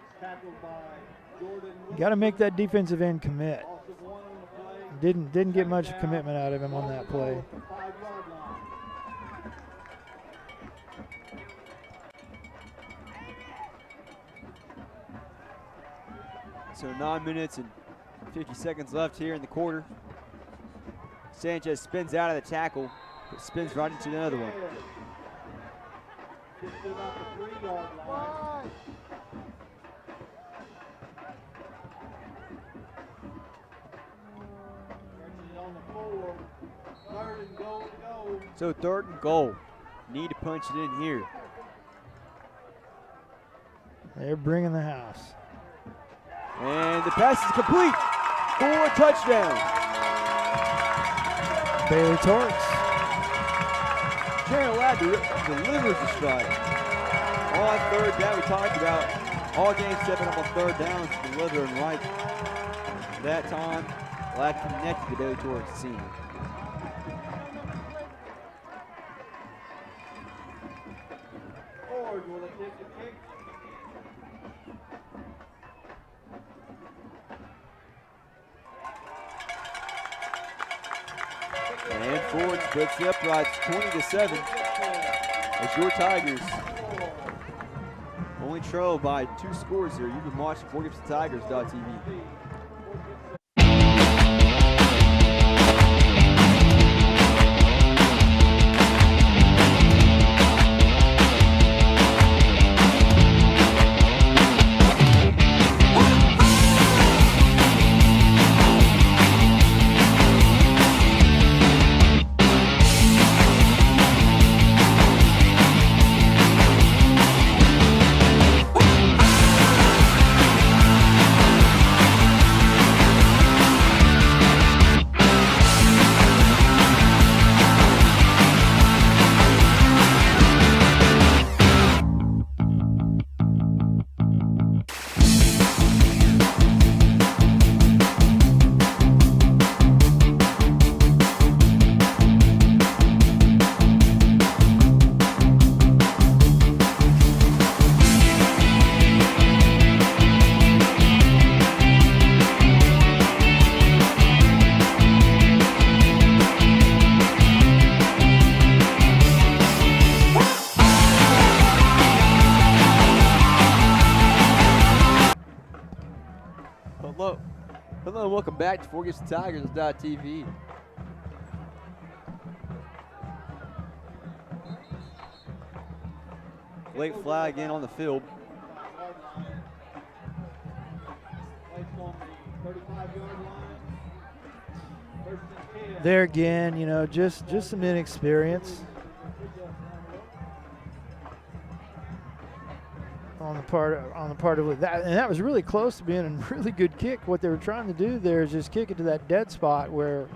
It's tackled by Jordan. Got to make that defensive end commit. Didn't get much commitment out of him on that play. So 9 minutes and 50 seconds left here in the quarter. Sanchez spins out of the tackle, but spins right into another one. So 3rd and goal. Need to punch it in here. They're bringing the house. And the pass is complete for a touchdown. Bailey Torts. Jaron Ladd delivers the strike. On 3rd down, we talked about all game stepping up on 3rd down, delivering right that time. Ladd connected to Bailey Torts, the senior. And Ford splits the uprights 20-7 as your Tigers only trail by 2 scores here. You've been watching FortGibsonTigers.tv. Hello, and welcome back to FortGibsonTigers.tv. Late flag in on the field. There again, you know, just some inexperience on the part of that, and that was really close to being a really good kick. What they were trying to do there is just kick it to that dead spot where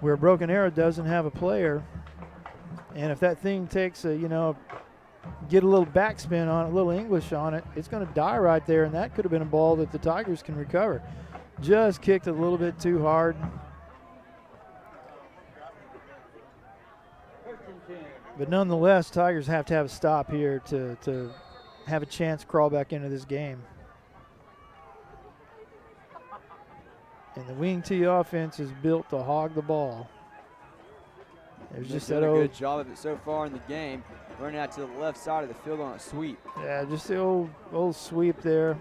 Broken Arrow doesn't have a player, and if that thing takes a, you know, get a little backspin on it, a little English on it, it's going to die right there, and that could have been a ball that the Tigers can recover. Just kicked it a little bit too hard. But nonetheless, Tigers have to have a stop here to have a chance to crawl back into this game. And the wing T offense is built to hog the ball. There's just that old, good job of it so far in the game. Running out to the left side of the field on a sweep. Yeah, just the old sweep there.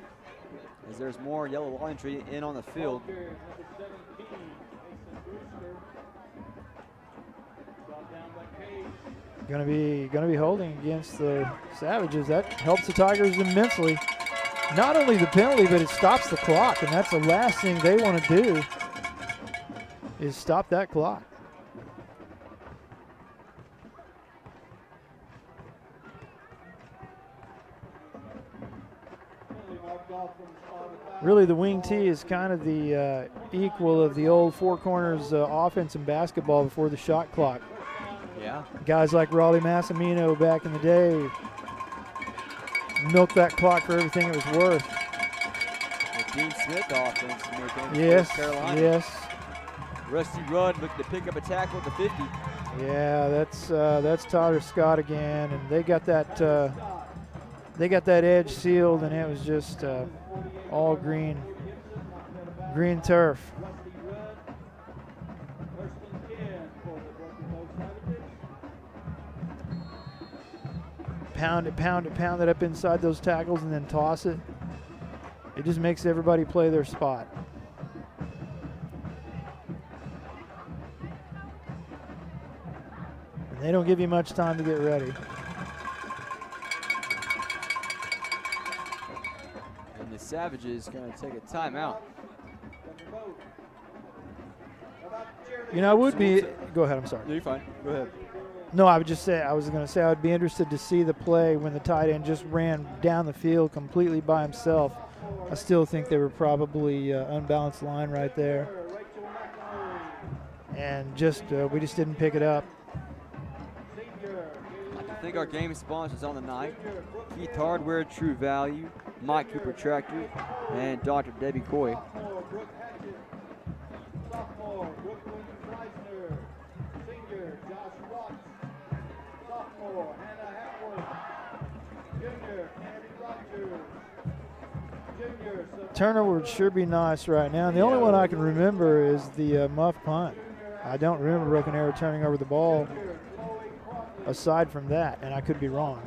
As there's more yellow wall entry in on the field. Gonna be holding against the Savages. That helps the Tigers immensely. Not only the penalty, but it stops the clock, and that's the last thing they want to do is stop that clock. Really, the wing T is kind of the equal of the old Four Corners offense in basketball before the shot clock. Yeah. Guys like Raleigh Massimino back in the day milked that clock for everything it was worth. The Dean Smith offense. Yes, Carolina. yes. Rusty Rudd looking to pick up a tackle at the 50. Yeah, that's Tyler Scott again, and they got that edge sealed, and it was just all green turf. Pound it up inside those tackles and then toss it. It just makes everybody play their spot. And they don't give you much time to get ready. And the Savages going to take a timeout. You know, I would be. Go ahead. I'm sorry. No, you're fine. Go ahead. No, I would just say, I was going to say I would be interested to see the play when the tight end just ran down the field completely by himself. I still think they were probably unbalanced line right there. And we just didn't pick it up. I think our game sponsors on the night: Keith Hardware, True Value, Mike Cooper Tractor, and Dr. Debbie Coy. Turner would sure be nice right now. And the only one I can remember is the muff punt. I don't remember Broken Arrow turning over the ball aside from that, and I could be wrong.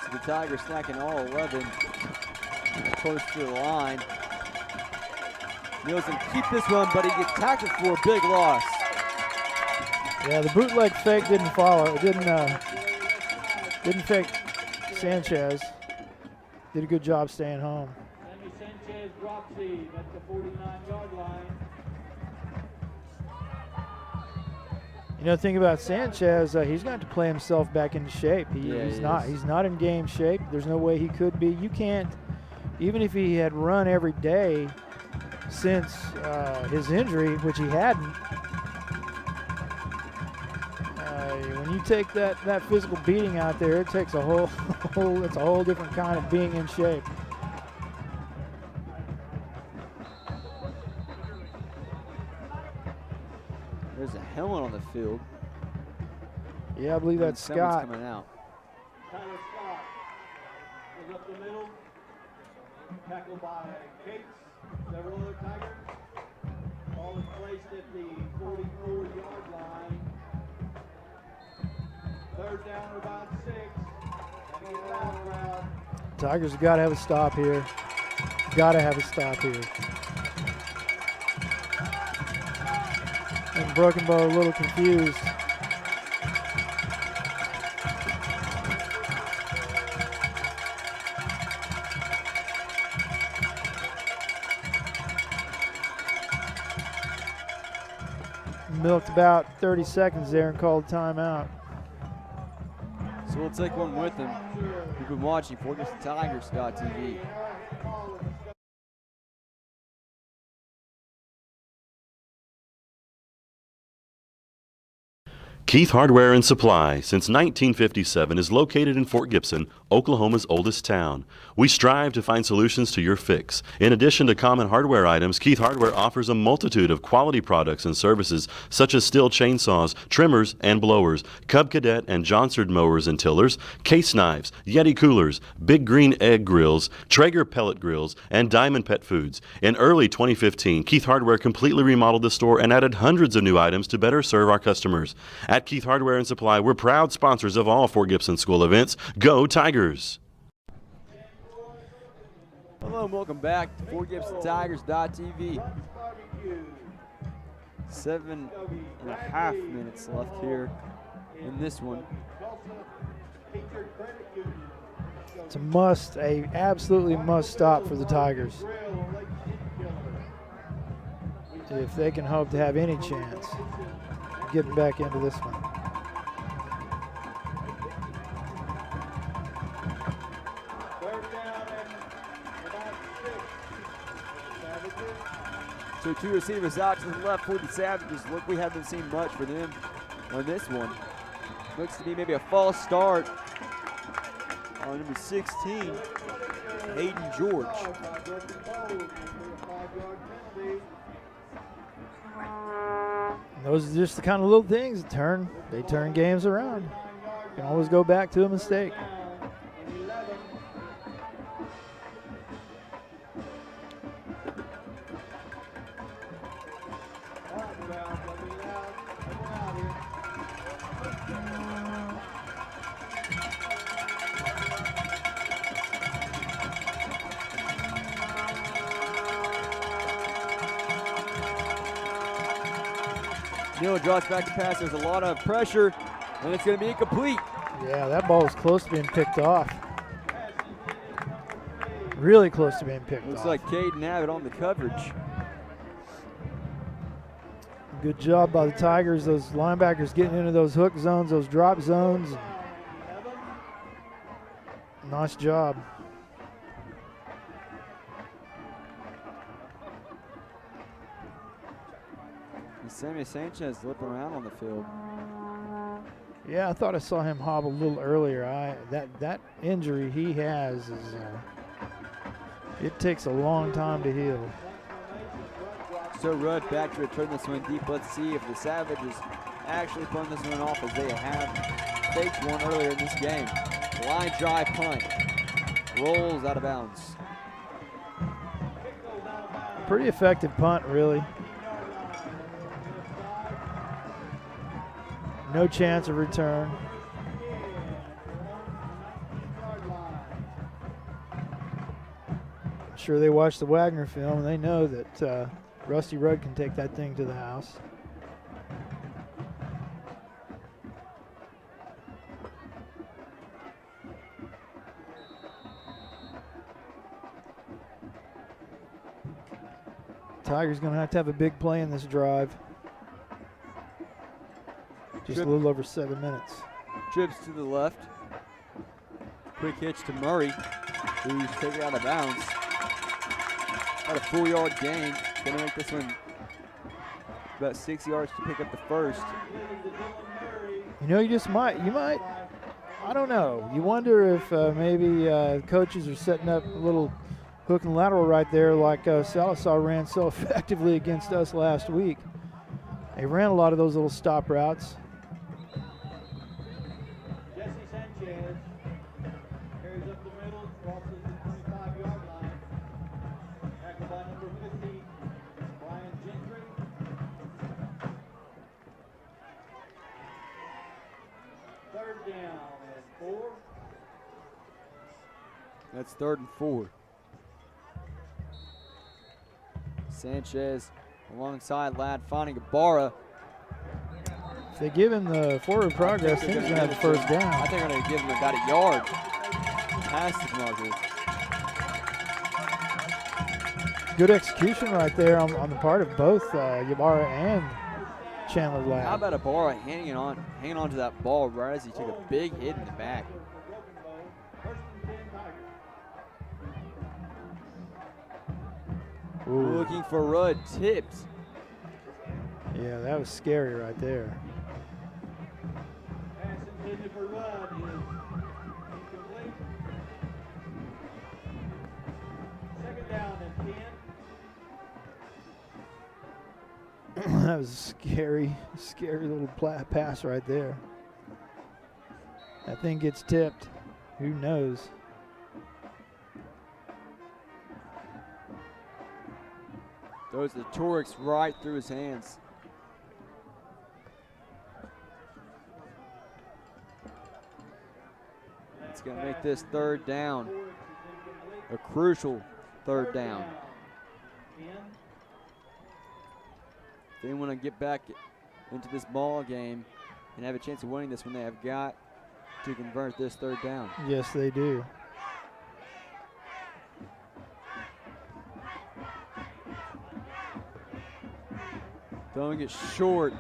So the Tigers snacking all 11 close to the line. Nielsen keep this one, but he gets tackled for a big loss. Yeah, the bootleg fake didn't follow. It didn't fake Sanchez. Did a good job staying home. Sanchez drops it at the 49-yard line. You know, the thing about Sanchez, he's going to have to play himself back into shape. He's not in game shape. There's no way he could be. You can't, even if he had run every day since his injury, which he hadn't. When you take that physical beating out there, it takes it's a whole different kind of being in shape. There's a helmet on the field. Yeah, I believe that's Someone's Scott. coming out. Tyler Scott is up the middle. Tackled by Cates. Several other Tigers. Ball is placed at the 44-yard line. Third down, about 6. And a foul crowd. Tigers have got to have a stop here. Got to have a stop here. And Broken Bow a little confused. Milked about 30 seconds there and called timeout. So we'll take one with him. You've been watching ForGipsonTigers.tv. Keith Hardware and Supply, since 1957, is located in Fort Gibson, Oklahoma's oldest town. We strive to find solutions to your fix. In addition to common hardware items, Keith Hardware offers a multitude of quality products and services such as Stihl chainsaws, trimmers and blowers, Cub Cadet and Johnsard mowers and tillers, case knives, Yeti coolers, Big Green Egg grills, Traeger pellet grills, and Diamond Pet Foods. In early 2015, Keith Hardware completely remodeled the store and added hundreds of new items to better serve our customers. At Keith Hardware and Supply, we're proud sponsors of all Fort Gibson school events. Go Tigers! Hello and welcome back to ForGipsonTigers.tv. 7.5 minutes left here in this one. It's absolutely must stop for the Tigers if they can hope to have any chance of getting back into this one. So two receivers out to the left for the Savages. Look, we haven't seen much for them on this one. Looks to be maybe a false start on number 16, Hayden George. Those are just the kind of little things that turn games around. You can always go back to a mistake. Neal drops back to pass. There's a lot of pressure, and it's going to be incomplete. Yeah, that ball was close to being picked off. Really close to being picked Looks off. like Caden Abbott on the coverage. Good job by the Tigers. Those linebackers getting into those hook zones, those drop zones. Nice job. Sammy Sanchez lipping around on the field. Yeah, I thought I saw him hobble a little earlier. That injury he has is it takes a long time to heal. So Rudd back to return this one deep. Let's see if the Savages actually punt this one off, as they have faked one earlier in this game. Line drive punt. Rolls out of bounds. Pretty effective punt, really. No chance of return. I'm sure they watched the Wagner film and they know that Rusty Rudd can take that thing to the house. Tigers going to have a big play in this drive. Just a little over 7 minutes. Trips to the left. Quick hitch to Murray, who's taken out of bounds. About a 4-yard gain. Gonna make this one about 6 yards to pick up the first. You know, you might, I don't know. You wonder if maybe coaches are setting up a little hook and lateral right there like Sallisaw ran so effectively against us last week. They ran a lot of those little stop routes. Jesse Sanchez carries up the middle, crosses the 25-yard line. Tackled by number 50, Brian Gentry. Third down and 4. That's 3rd and 4. Sanchez alongside Ladd finding Ibarra. If they give him the forward progress, he's going to have the first down. I think they're going to give him about a yard past the marker. Good execution right there on the part of both Ibarra and Chandler Ladd. How about Ibarra hanging on to that ball right as he took a big hit in the back? Ooh. Looking for Rudd, tipped. Yeah, that was scary right there. Pass intended for Rudd is incomplete. Second down and 10. That was a scary little pass right there. That thing gets tipped. Who knows? Throws the Torix right through his hands. It's going to make this 3rd down. A crucial 3rd down. If they want to get back into this ball game and have a chance of winning this one, they have got to convert this 3rd down. Yes, they do. Throwing it short,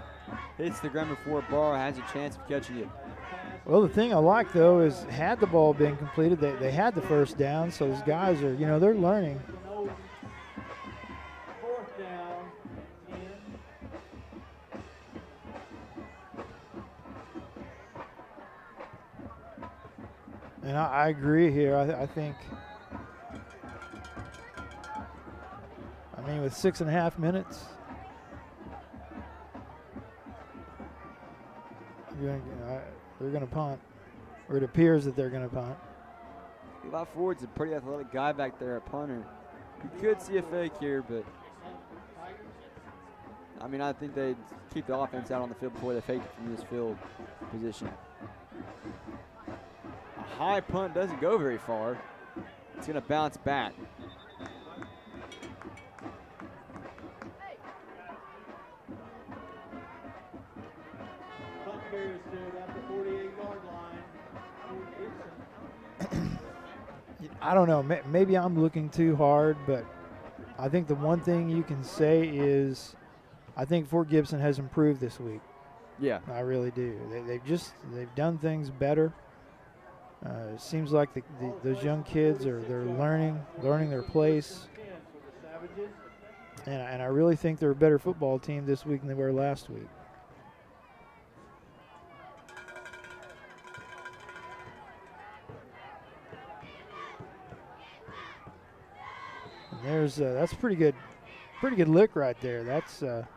hits the ground before Barra has a chance of catching it. Well, the thing I like, though, is had the ball been completed, they had the first down, so those guys are, they're learning. Fourth down, 10. And I agree here. I think, with 6.5 minutes, They're going to punt, or it appears that they're going to punt. Eli Ford's a pretty athletic guy back there at punter. You could see a fake here, but I mean, I think they'd keep the offense out on the field before they fake it from this field position. A high punt doesn't go very far. It's going to bounce back. Punt carrier stood at the 48-yard line. I don't know. Maybe I'm looking too hard, but I think the one thing you can say is I think Fort Gibson has improved this week. Yeah. I really do. They've done things better. It seems like those young kids they're learning their place. And I really think they're a better football team this week than they were last week. And there's that's pretty good lick right there. That's it's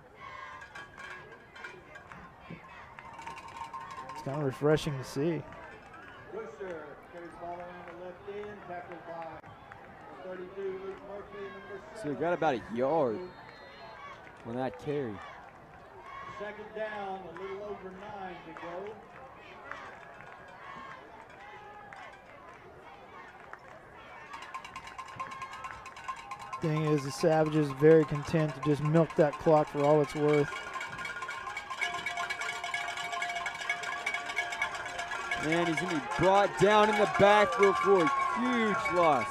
kind of refreshing to see. Busher carries ball around the left end, tackled by 32 Luke Murphy, number 7. So we got about a yard on that carry. Second down, a little over 9 to go. Thing is, the Savages very content to just milk that clock for all it's worth. And he's going to be brought down in the backfield for a huge loss.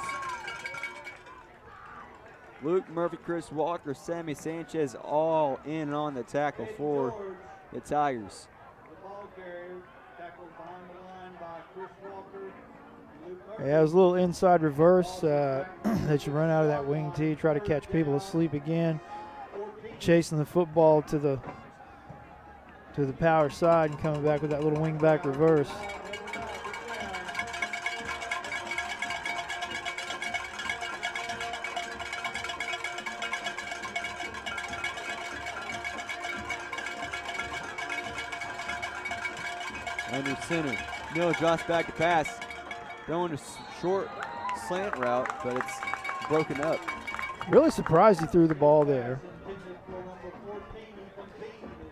Luke Murphy, Chris Walker, Sammy Sanchez all in on the tackle for the Tigers. The ball carrier tackled behind the line by Chris Walker. Luke Murphy. Yeah, it was a little inside reverse that you run out of that wing tee, try to catch people asleep again, chasing the football to the power side and coming back with that little wing back reverse. Under center. Miller drops back to pass. Going a short slant route, but it's broken up. Really surprised he threw the ball there.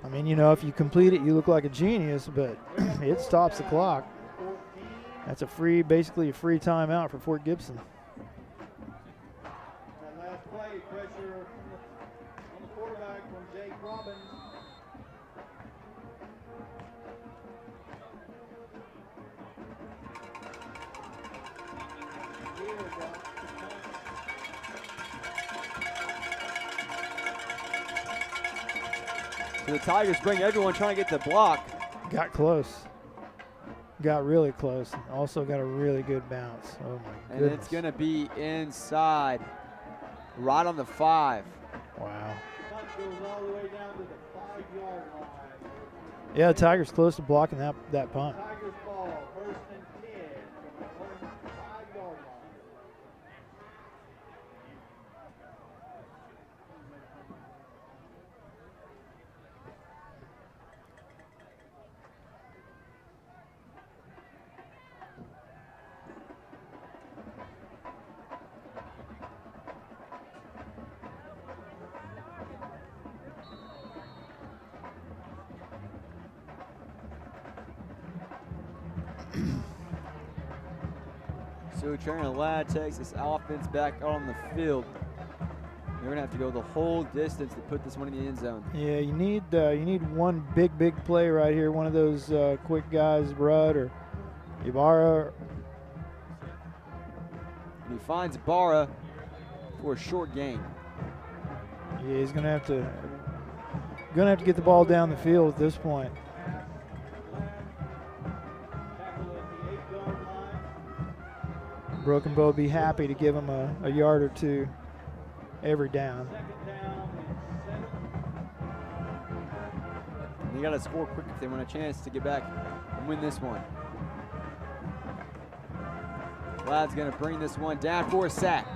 I mean, you know, if you complete it, you look like a genius, but it stops the clock. That's basically a free timeout for Fort Gibson. That last play, pressure on the quarterback from Jake Robbins. So the Tigers bring everyone trying to get the block. Got close. Got really close. Also got a really good bounce. Oh, my And goodness. it's going to be inside, right on the 5. Wow. Punt goes all the way down to the 5-yard line. Yeah, Tigers close to blocking that punt. Tigers ball, first and 10 from the 5-yard line. So Training Ladd takes this offense back on the field. They're going to have to go the whole distance to put this one in the end zone. Yeah, you need one big play right here. One of those quick guys, Rudd or Ibarra. And he finds Barra for a short gain. Yeah, he's gonna have to get the ball down the field at this point. Broken Bow will be happy to give him a yard or two every down. They got to score quick if they want a chance to get back and win this one. Ladd's going to bring this one down for a sack.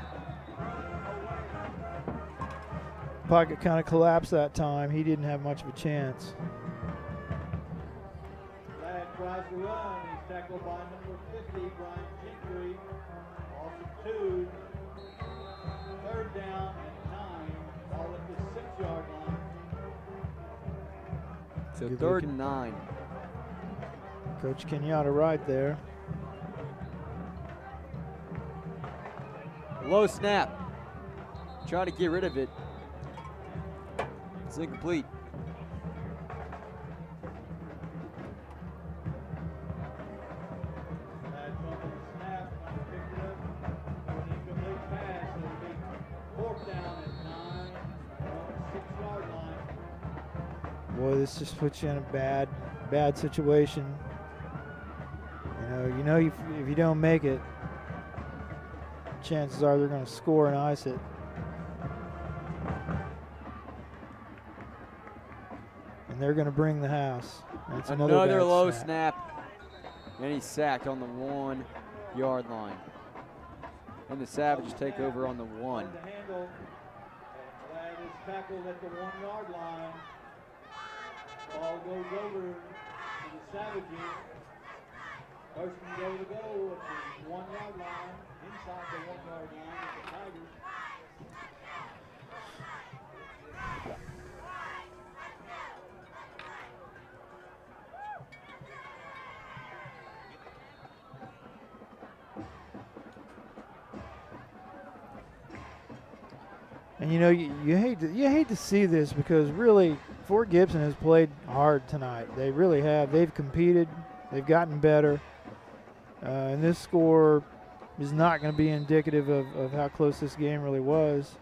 Pocket kind of collapsed that time. He didn't have much of a chance. tries to run. He's tackled by number 50, Brian Gentry. Also 2. Third down and 9. Ball at the 6-yard line. So Good 3rd looking. and 9. Coach Kenyatta right there. Low snap. Try to get rid of it. It's incomplete. Bad bump on the snap. Picked it up. An incomplete pass. It'll be 4th down and 9. On the 6-yard line. Boy, this just puts you in a bad situation. You know, if you don't make it, chances are they're going to score and ice it. And they're going to bring the house. That's another bad low snap. snap. And he's sacked on the 1-yard line. And the Savages take over on the 1. To handle. That is tackled at the 1-yard line. Ball goes over to the Savages. First and goal to go at the 1-yard line. Inside the 1-yard line at the Tigers. And you know, you hate to see this because really Fort Gibson has played hard tonight. They really have. They've competed. They've gotten better. And this score is not going to be indicative of how close this game really was.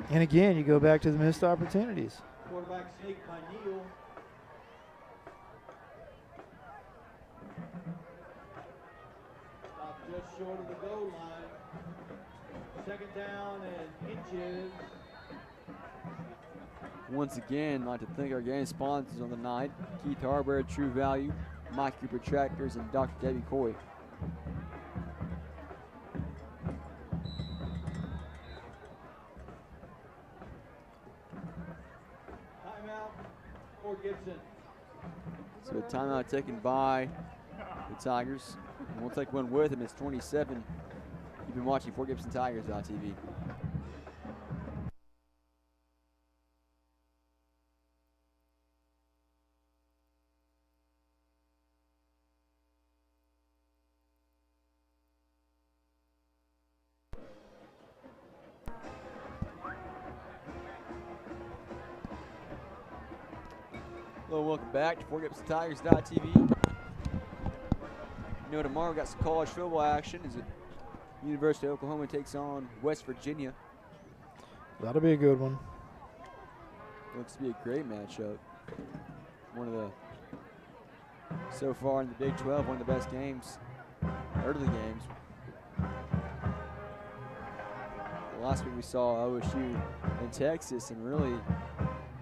And again, you go back to the missed opportunities. Quarterback sneak by Neal. Stop just short of the goal line. 2nd down and inches. Once again, I'd like to thank our game sponsors on the night: Keith Hardware, True Value, Mike Cooper Tractors, and Dr. Debbie Coy. Timeout for Gibson. So a timeout taken by the Tigers. And we'll take one with them. It's 27. You've been watching Fort Gibson Tigers.tv. Hello, welcome back to Fort Gibson Tigers.tv. You know, tomorrow we got some college football action as University of Oklahoma takes on West Virginia. That'll be a good one. Looks to be a great matchup. One of the, so far in the Big 12, one of the best games, early games. Last week we saw OSU and Texas, and really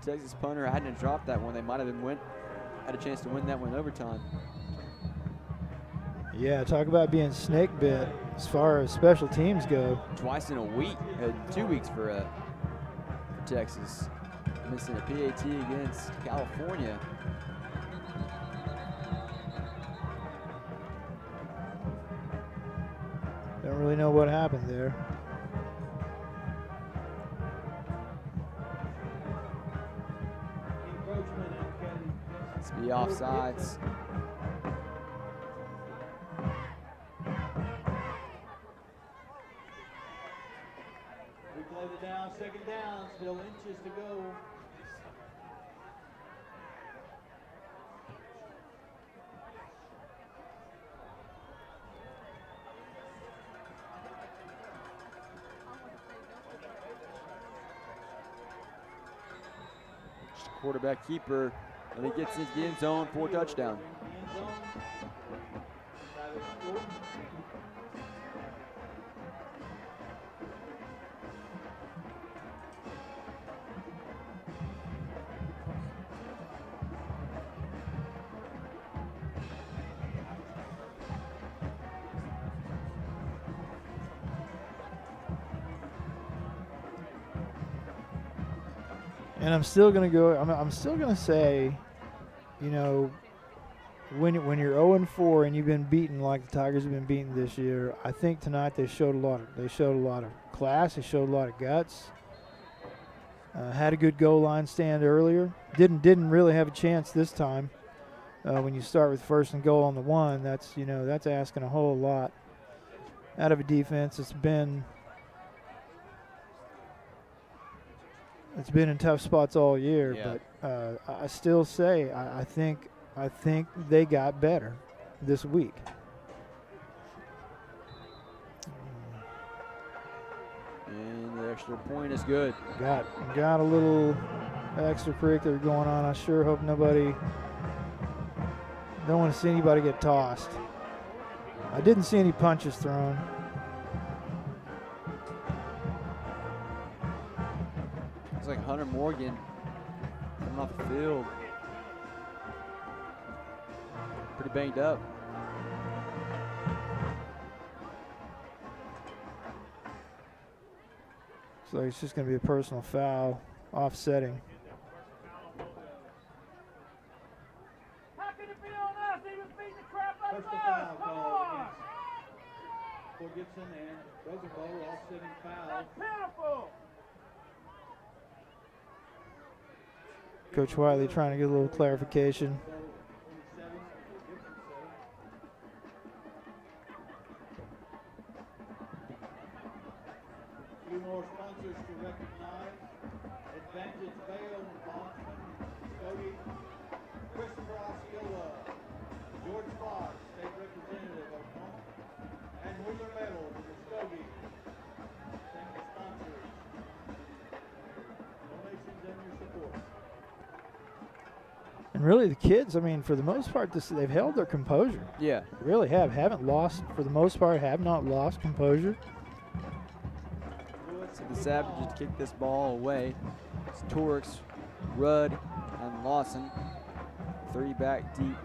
Texas punter hadn't dropped that one. They might have had a chance to win that one in overtime. Yeah, talk about being snake bit as far as special teams go. Twice in a week, 2 weeks for Texas. Missing a PAT against California. Don't really know what happened there. It's be offsides. We play the down, 2nd down, still inches to go. Quarterback keeper, and he gets into the end zone for a touchdown. And I'm still going to go, I'm still going to say you know, when you're 0-4 and you've been beaten like the Tigers have been beaten this year, I think tonight they showed a lot of class. They showed a lot of guts. Had a good goal line stand earlier. Didn't really have a chance this time. When you start with 1st and goal on the 1, that's asking a whole lot out of a defense. It's been in tough spots all year, Yeah. but I still say I think they got better this week. And the extra point is good. Got a little extracurricular going on. I sure hope nobody. Don't want to see anybody get tossed. I didn't see any punches thrown. It's like Hunter Morgan coming off the field. Pretty banged up. So it's just going to be a personal foul, offsetting. Personal foul call for Gibson and Broken Bow, offsetting foul. Coach Wiley trying to get a little clarification. A few more sponsors to recognize. Advantage Bail, Bondsman, Cody, Christopher Osceola, George Fox, State Representative of Oklahoma, and Wheeler Metal, Muskogee. Thank the sponsors. Donations and your support. And really, the kids, I mean, for the most part, they've held their composure. Yeah. They really haven't lost, for the most part, have not lost composure. So the Savages kick this ball away. It's Torx, Rudd, and Lawson. 3 back deep.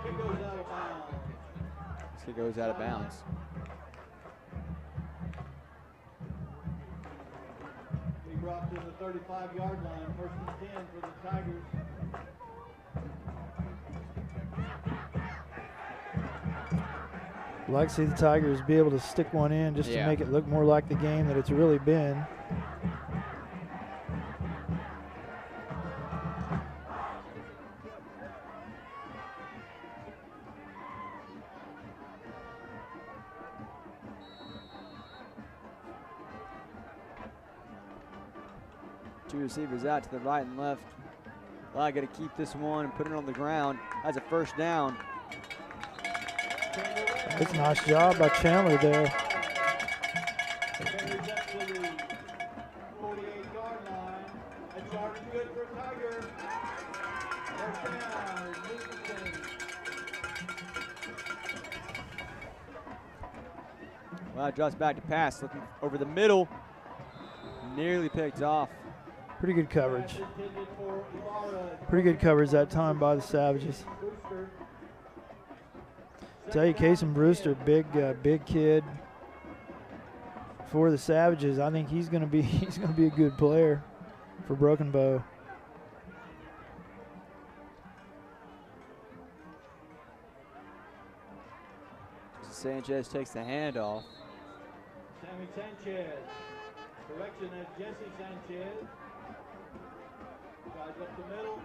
Kick goes out of bounds. This kick goes out of bounds. He brought to the 35-yard line, 1st and 10 for the Tigers. I'd like to see the Tigers be able to stick one in just to make it look more like the game that it's really been. Two receivers out to the right and left. Well, I got to keep this one and put it on the ground. That's a 1st down. It's a nice job by Chandler there. Carries up to the 48-yard line. That yard is good for Tiger. 1st down, Nicholson. Well, it drops back to pass, looking over the middle. Nearly picked off. Pretty good coverage. Pretty good coverage that time by the Savages. Tell you, Casey Brewster, big kid for the Savages. I think he's gonna be a good player for Broken Bow. Sanchez takes the handoff. Sammy Sanchez. Correction, that's Jesse Sanchez. Guys up the middle.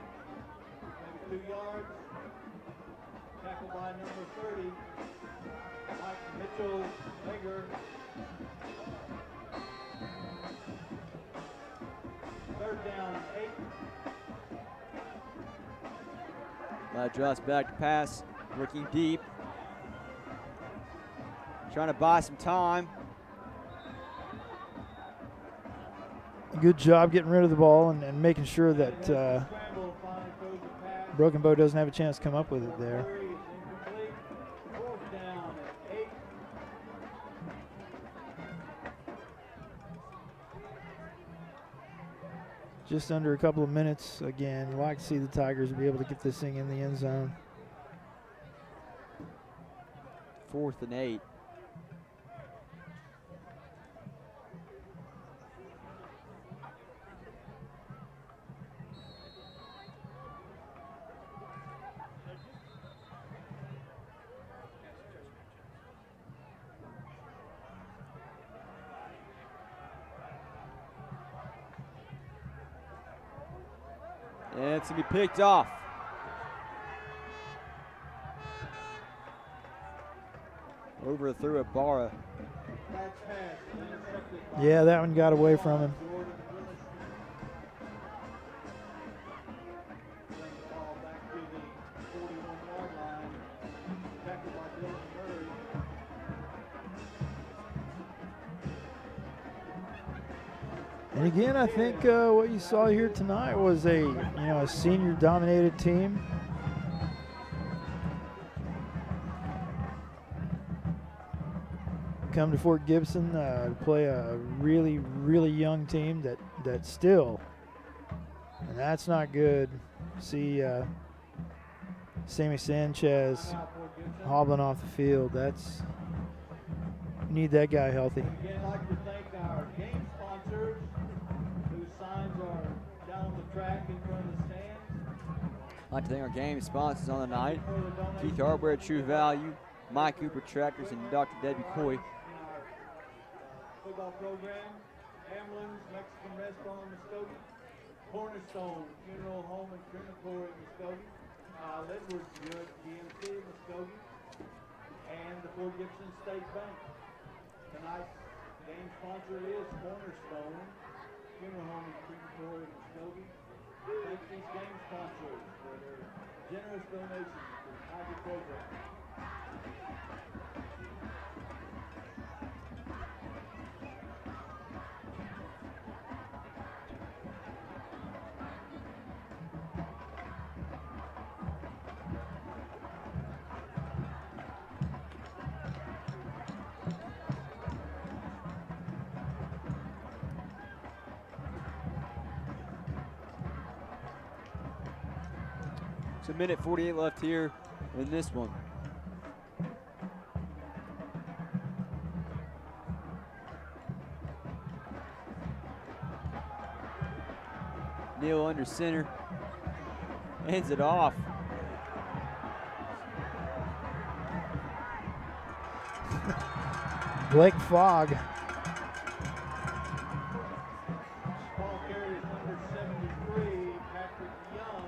Maybe 2 yards. Tackled by number 30. Mike Mitchell Hager. 3rd down, 8. Drops back to pass, working deep. Trying to buy some time. Good job getting rid of the ball and making sure that Broken Bow doesn't have a chance to come up with it there. Just under a couple of minutes. Again, you'd like to see the Tigers be able to get this thing in the end zone. 4th and 8. And it's going to be picked off. Over through at Barra. Yeah, that one got away from him. And again, I think what you saw here tonight was a senior-dominated team. Come to Fort Gibson to play a really, really young team that still, and that's not good. See Sammy Sanchez hobbling off the field. That's, you need that guy healthy. Again, I'd like to thank our game sponsors whose signs are down the track in front of the stands. I'd like to thank our game sponsors on the night: Keith Hardware, True Value, Mike Cooper Tractors, and Dr. Debbie Coy. Football program, Hamlin's Mexican Restaurant in Muskogee, Cornerstone Funeral Home and Crematory in Muskogee, Ledward's Good GMC in Muskogee, and the Fort Gibson State Bank. Tonight's game sponsor is Cornerstone Funeral Home and Crematory in Muskogee. Thank these game sponsors for their generous donations to the Tiger program. It's a minute 48 left here in this one. Neal under center, hands it off. Blake Fogg. Ball carries number 73, Patrick Young.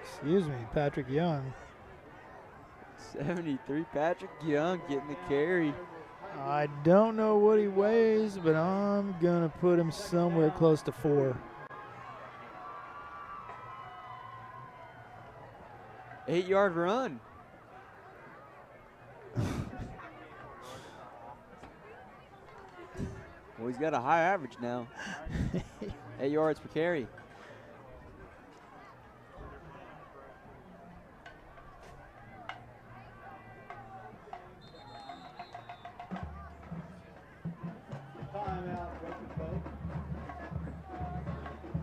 Excuse me, Patrick Young. 73, Patrick Young getting the carry. I don't know what he weighs, but I'm going to put him somewhere close to 4. 8-yard run. Well, he's got a high average now. 8 yards per carry.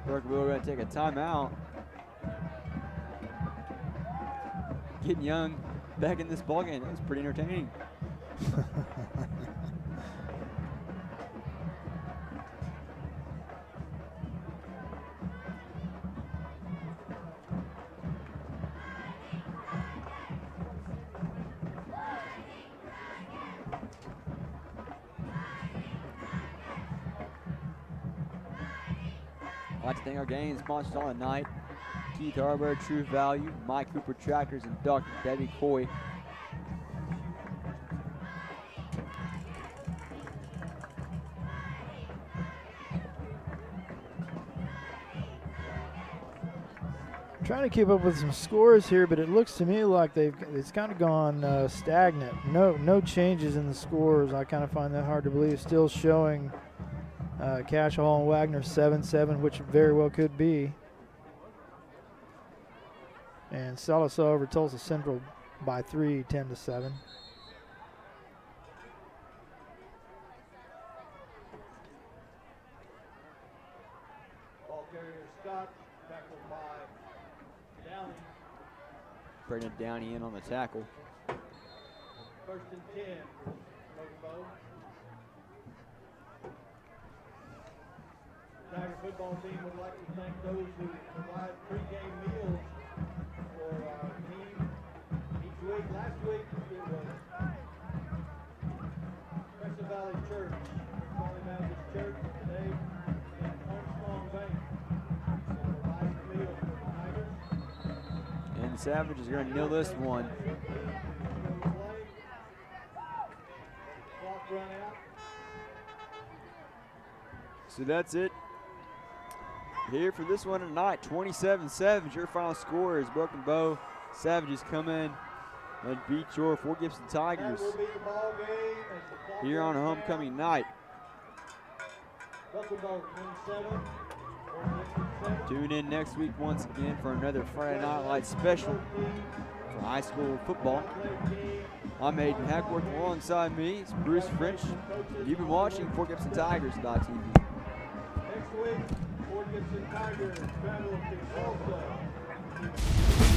Burkeville going to take a timeout. Getting Young back in this ballgame. That was pretty entertaining. I'd like to thank our game sponsors on the night: Keith Hardware, True Value, Mike Cooper Tractors, and Dr. Debbie Coy. Trying to keep up with some scores here, but it looks to me like it's kind of gone stagnant. No changes in the scores. I kind of find that hard to believe. Still showing Cash Hall and Wagner 7-7, which very well could be. And Sallisaw over Tulsa Central by 3, 10-7. Ball carrier Scott, tackled by Downey. Brendan Downey in on the tackle. First and 10 for Broken Bow. The Tiger football team would like to thank those who provide pregame meals for our team each week. Last week it was Crescent Valley Church, Charlie Baptist Church. Today is Armstrong Bank. So providing the meals for the Tigers. And Savage is going to kneel this one. Clock run out. So that's it here for this one tonight. 27-7 your final score as Broken Bow Savages come in and beat your Fort Gibson Tigers That will be the ball game as the clock here on a runs homecoming out. night. Broken Bow 27. Fort Gibson 7. Tune in next week once again for another Friday Night Lights special for high school football. I'm Aiden Hackworth. Alongside me is Bruce French. You've been watching FortGibsonTigers.tv. Next week, Fort Gibson Tigers travel to Tulsa.